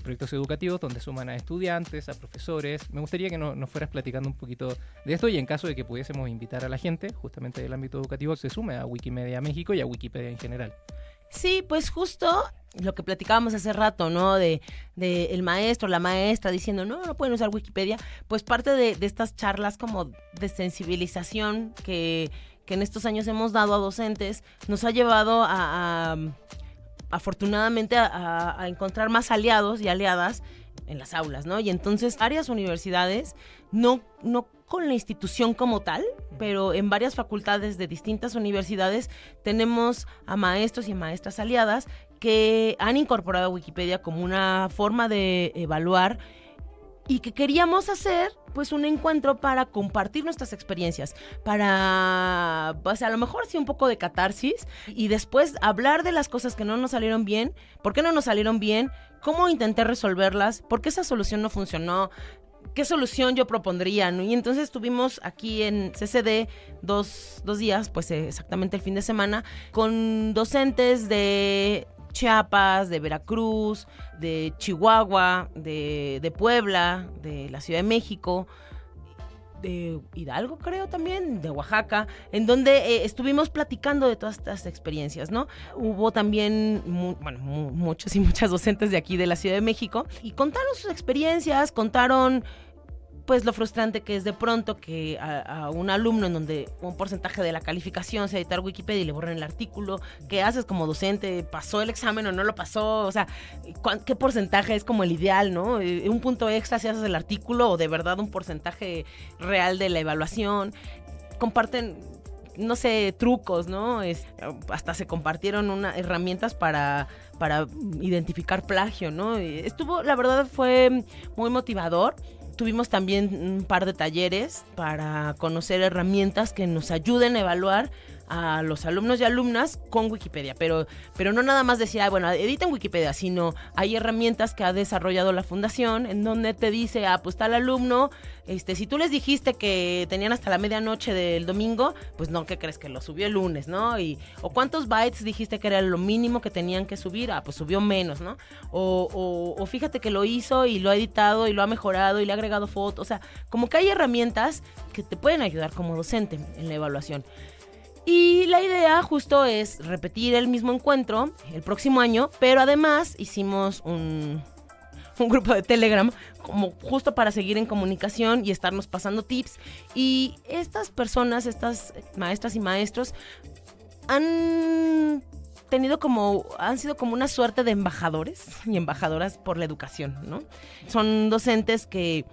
proyectos educativos donde suman a estudiantes, a profesores. Me gustaría que nos fueras platicando un poquito de esto, y en caso de que pudiésemos invitar a la gente justamente del ámbito educativo, se sume a Wikimedia México y a Wikipedia en general. Sí, pues justo lo que platicábamos hace rato, ¿no? De el maestro, la maestra diciendo, no pueden usar Wikipedia, pues parte de estas charlas como de sensibilización que en estos años hemos dado a docentes, nos ha llevado afortunadamente a encontrar más aliados y aliadas en las aulas, ¿no? Y entonces varias universidades, no con la institución como tal, pero en varias facultades de distintas universidades tenemos a maestros y maestras aliadas que han incorporado a Wikipedia como una forma de evaluar y que queríamos hacer pues un encuentro para compartir nuestras experiencias, para pues a lo mejor sí un poco de catarsis y después hablar de las cosas que no nos salieron bien, por qué no nos salieron bien, cómo intenté resolverlas, por qué esa solución no funcionó, qué solución yo propondría, ¿no? Y entonces estuvimos aquí en CCD dos días, pues exactamente el fin de semana, con docentes de Chiapas, de Veracruz, de Chihuahua, de Puebla, de la Ciudad de México, de Hidalgo creo también, de Oaxaca, en donde estuvimos platicando de todas estas experiencias, ¿no? Hubo también, muchos y muchas docentes de aquí de la Ciudad de México y contaron sus experiencias, contaron pues lo frustrante que es de pronto que a un alumno en donde un porcentaje de la calificación sea editar Wikipedia y le borren el artículo, ¿qué haces como docente? ¿Pasó el examen o no lo pasó? O sea, ¿qué porcentaje es como el ideal, no? ¿Un punto extra si haces el artículo o de verdad un porcentaje real de la evaluación? Comparten, no sé, trucos, ¿no? Hasta se compartieron herramientas para identificar plagio, ¿no? La verdad fue muy motivador. Tuvimos también un par de talleres para conocer herramientas que nos ayuden a evaluar a los alumnos y alumnas con Wikipedia, pero no nada más decir, editen Wikipedia, sino hay herramientas que ha desarrollado la fundación en donde te dice, pues tal alumno, si tú les dijiste que tenían hasta la medianoche del domingo, pues no, ¿qué crees? Que lo subió el lunes, ¿no? O cuántos bytes dijiste que era lo mínimo que tenían que subir, pues subió menos, ¿no? O fíjate que lo hizo y lo ha editado y lo ha mejorado y le ha agregado fotos, o sea, como que hay herramientas que te pueden ayudar como docente en la evaluación. Y la idea justo es repetir el mismo encuentro el próximo año, pero además hicimos un grupo de Telegram como justo para seguir en comunicación y estarnos pasando tips. Y estas personas, estas maestras y maestros, han sido como una suerte de embajadores y embajadoras por la educación, ¿no? Son docentes que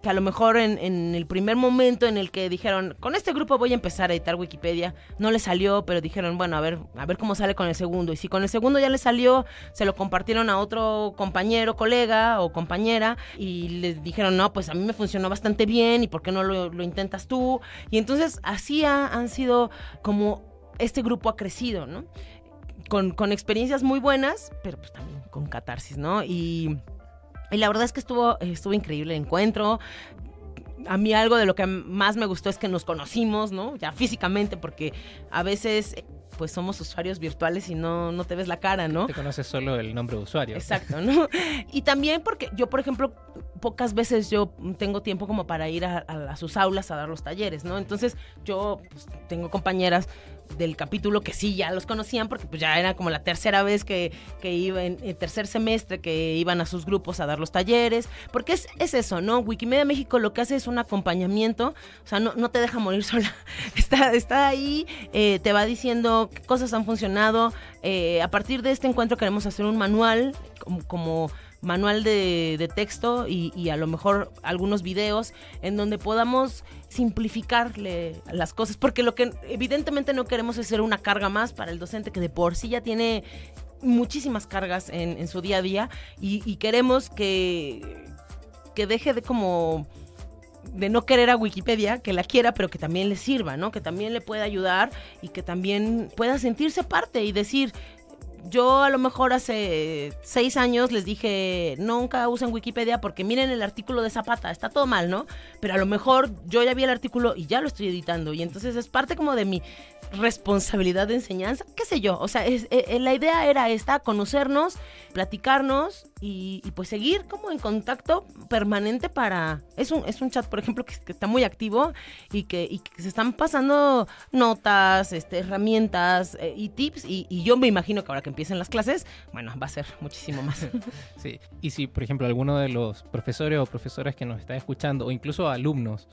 a lo mejor en el primer momento en el que dijeron, con este grupo voy a empezar a editar Wikipedia, no les salió, pero dijeron, bueno, a ver cómo sale con el segundo. Y si con el segundo ya les salió, se lo compartieron a otro compañero, colega o compañera y les dijeron, no, pues a mí me funcionó bastante bien y ¿por qué no lo intentas tú? Y entonces así han sido como este grupo ha crecido, ¿no? Con experiencias muy buenas, pero pues también con catarsis, ¿no? Y la verdad es que estuvo increíble el encuentro. A mí algo de lo que más me gustó es que nos conocimos, ¿no? Ya físicamente, porque a veces pues somos usuarios virtuales y no te ves la cara, ¿no? Te conoces solo el nombre de usuario. Exacto, ¿no? Y también porque yo, por ejemplo, pocas veces yo tengo tiempo como para ir a sus aulas a dar los talleres, ¿no? Entonces yo pues, tengo compañeras del capítulo que sí ya los conocían porque pues ya era como la tercera vez que iba en el tercer semestre que iban a sus grupos a dar los talleres, porque es eso, ¿no? Wikimedia México lo que hace es un acompañamiento, o sea, no te deja morir sola, está ahí, te va diciendo qué cosas han funcionado. A partir de este encuentro queremos hacer un manual como manual de texto y a lo mejor algunos videos en donde podamos simplificarle las cosas, porque lo que evidentemente no queremos es ser una carga más para el docente que de por sí ya tiene muchísimas cargas en su día a día y queremos que deje de no querer a Wikipedia, que la quiera, pero que también le sirva, ¿no? Que también le pueda ayudar y que también pueda sentirse parte y decir, yo a lo mejor hace 6 años les dije, nunca usen Wikipedia porque miren el artículo de Zapata, está todo mal, ¿no? Pero a lo mejor yo ya vi el artículo y ya lo estoy editando y entonces es parte como de mi responsabilidad de enseñanza, qué sé yo, o sea, la idea era esta, conocernos, platicarnos y pues seguir como en contacto permanente es un chat, por ejemplo, que está muy activo y que se están pasando notas, herramientas y tips y yo me imagino que ahora que empiecen las clases, bueno, va a ser muchísimo más. Sí. Y si, por ejemplo, alguno de los profesores o profesoras que nos está escuchando, o incluso alumnos,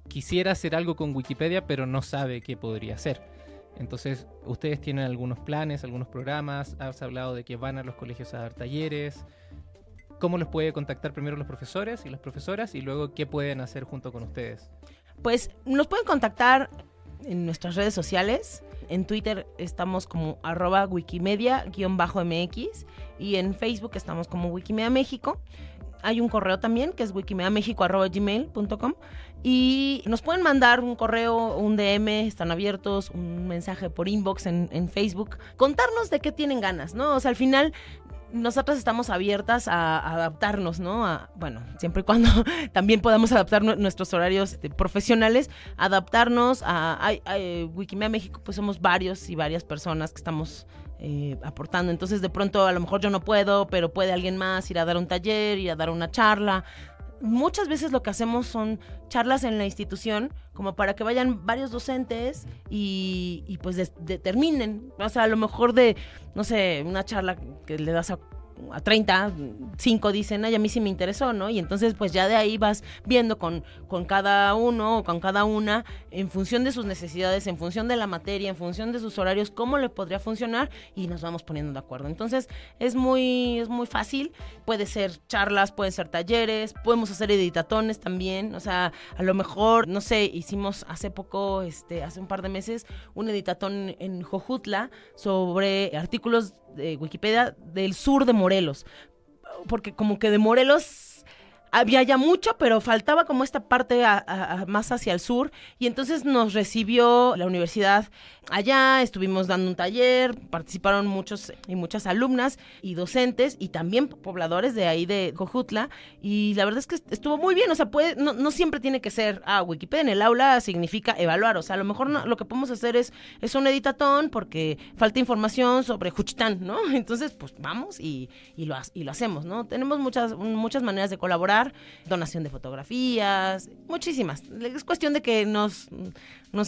quisiera hacer algo con Wikipedia, pero no sabe qué podría hacer. Entonces, ustedes tienen algunos planes, algunos programas, has hablado de que van a los colegios a dar talleres. ¿Cómo los puede contactar primero los profesores y las profesoras y luego qué pueden hacer junto con ustedes? Pues nos pueden contactar en nuestras redes sociales. En Twitter estamos como @wikimedia_mx y en Facebook estamos como Wikimedia México. Hay un correo también que es wikimediamexico@gmail.com y nos pueden mandar un correo, un DM, están abiertos, un mensaje por inbox en Facebook, contarnos de qué tienen ganas, ¿no? O sea, al final nosotras estamos abiertas a adaptarnos, ¿no? Bueno, siempre y cuando también podamos adaptar nuestros horarios profesionales, adaptarnos a Wikimedia México, pues somos varios y varias personas que estamos aportando. Entonces, de pronto, a lo mejor yo no puedo, pero puede alguien más ir a dar un taller, ir a dar una charla. Muchas veces lo que hacemos son charlas en la institución como para que vayan varios docentes y pues determinen, o sea, a lo mejor no sé, una charla que le das a 30, 5 dicen, ay, a mí sí me interesó, ¿no? Y entonces pues ya de ahí vas viendo con cada uno o con cada una, en función de sus necesidades, en función de la materia, en función de sus horarios, cómo le podría funcionar y nos vamos poniendo de acuerdo. Entonces es muy fácil, puede ser charlas, pueden ser talleres, podemos hacer editatones también, o sea, a lo mejor, no sé, hicimos hace poco, hace un par de meses, un editatón en Jojutla sobre artículos de Wikipedia del sur de Morelos, porque como que de Morelos había ya mucho, pero faltaba como esta parte más hacia el sur, y entonces nos recibió la universidad allá, estuvimos dando un taller, participaron muchos y muchas alumnas y docentes, y también pobladores de ahí de Jojutla, y la verdad es que estuvo muy bien, o sea, no siempre tiene que ser, Wikipedia en el aula significa evaluar, o sea, a lo mejor lo que podemos hacer es un editatón, porque falta información sobre Juchitán, ¿no? Entonces, pues vamos y lo hacemos, ¿no? Tenemos muchas maneras de colaborar, donación de fotografías, muchísimas. Es cuestión de que nos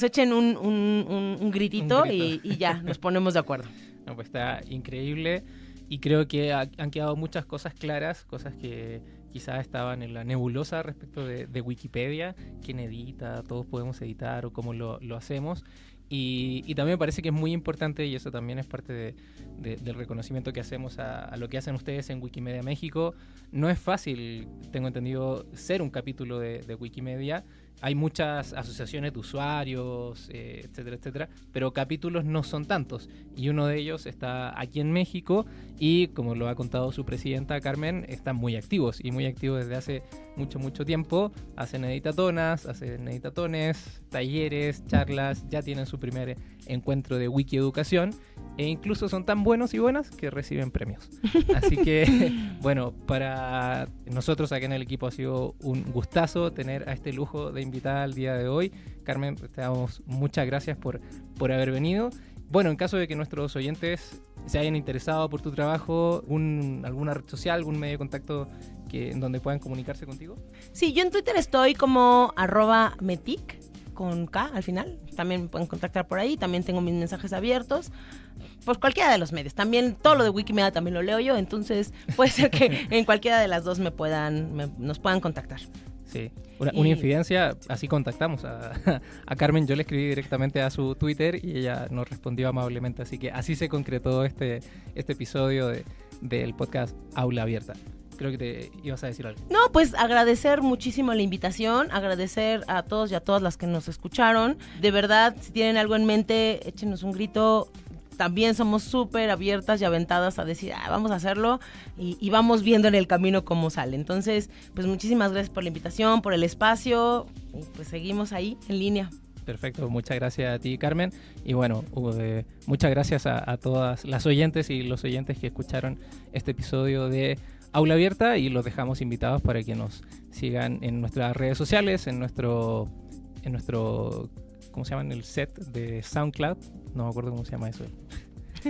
echen un gritito y ya nos ponemos de acuerdo. No, pues está increíble y creo que han quedado muchas cosas claras, cosas que quizás estaban en la nebulosa respecto de Wikipedia, quién edita, todos podemos editar o cómo lo hacemos. Y también me parece que es muy importante, y eso también es parte del reconocimiento que hacemos a lo que hacen ustedes en Wikimedia México. No es fácil, tengo entendido, ser un capítulo de Wikimedia. Hay muchas asociaciones de usuarios, etcétera, etcétera, pero capítulos no son tantos. Y uno de ellos está aquí en México y, como lo ha contado su presidenta Carmen, están muy activos desde hace mucho tiempo. Hacen editatones, talleres, charlas, ya tienen su primer encuentro de Wikieducación e incluso son tan buenos y buenas que reciben premios. Así que, bueno, para nosotros acá en el equipo ha sido un gustazo tener a este lujo de invitada al día de hoy. Carmen, te damos muchas gracias por haber venido. Bueno, en caso de que nuestros oyentes se hayan interesado por tu trabajo, alguna red social, algún medio de contacto en donde puedan comunicarse contigo. Sí, yo en Twitter estoy como @metic, con K al final. También me pueden contactar por ahí. También tengo mis mensajes abiertos. Por cualquiera de los medios. También todo lo de Wikimedia también lo leo yo. Entonces puede ser que en cualquiera de las dos nos puedan contactar. Sí, una infidencia, así contactamos a Carmen. Yo le escribí directamente a su Twitter y ella nos respondió amablemente. Así que así se concretó este episodio del podcast Aula Abierta. Creo que te ibas a decir algo. No, pues agradecer muchísimo la invitación, agradecer a todos y a todas las que nos escucharon. De verdad, si tienen algo en mente, échenos un grito. También somos súper abiertas y aventadas a decir, vamos a hacerlo y vamos viendo en el camino cómo sale. Entonces, pues muchísimas gracias por la invitación, por el espacio y pues seguimos ahí en línea. Perfecto, muchas gracias a ti, Carmen. Y bueno, muchas gracias a todas las oyentes y los oyentes que escucharon este episodio de Aula Abierta y los dejamos invitados para que nos sigan en nuestras redes sociales, en nuestro ¿cómo se llama? En el set de SoundCloud. No me acuerdo cómo se llama eso.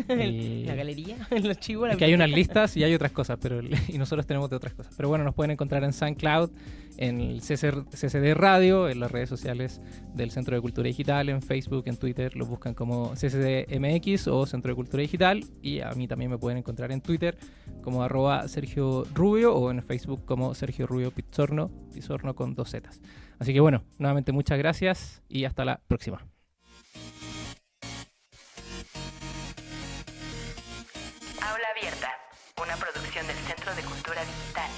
En la galería, en el archivo. Es que hay unas listas y hay otras cosas, y nosotros tenemos de otras cosas. Pero bueno, nos pueden encontrar en SoundCloud, en el CCD Radio, en las redes sociales del Centro de Cultura Digital, en Facebook, en Twitter, los buscan como CCDMX o Centro de Cultura Digital, y a mí también me pueden encontrar en Twitter como @Sergio Rubio o en Facebook como Sergio Rubio Pizzorno con 2 Zetas. Así que bueno, nuevamente muchas gracias y hasta la próxima. Aula Abierta, una producción del Centro de Cultura Digital.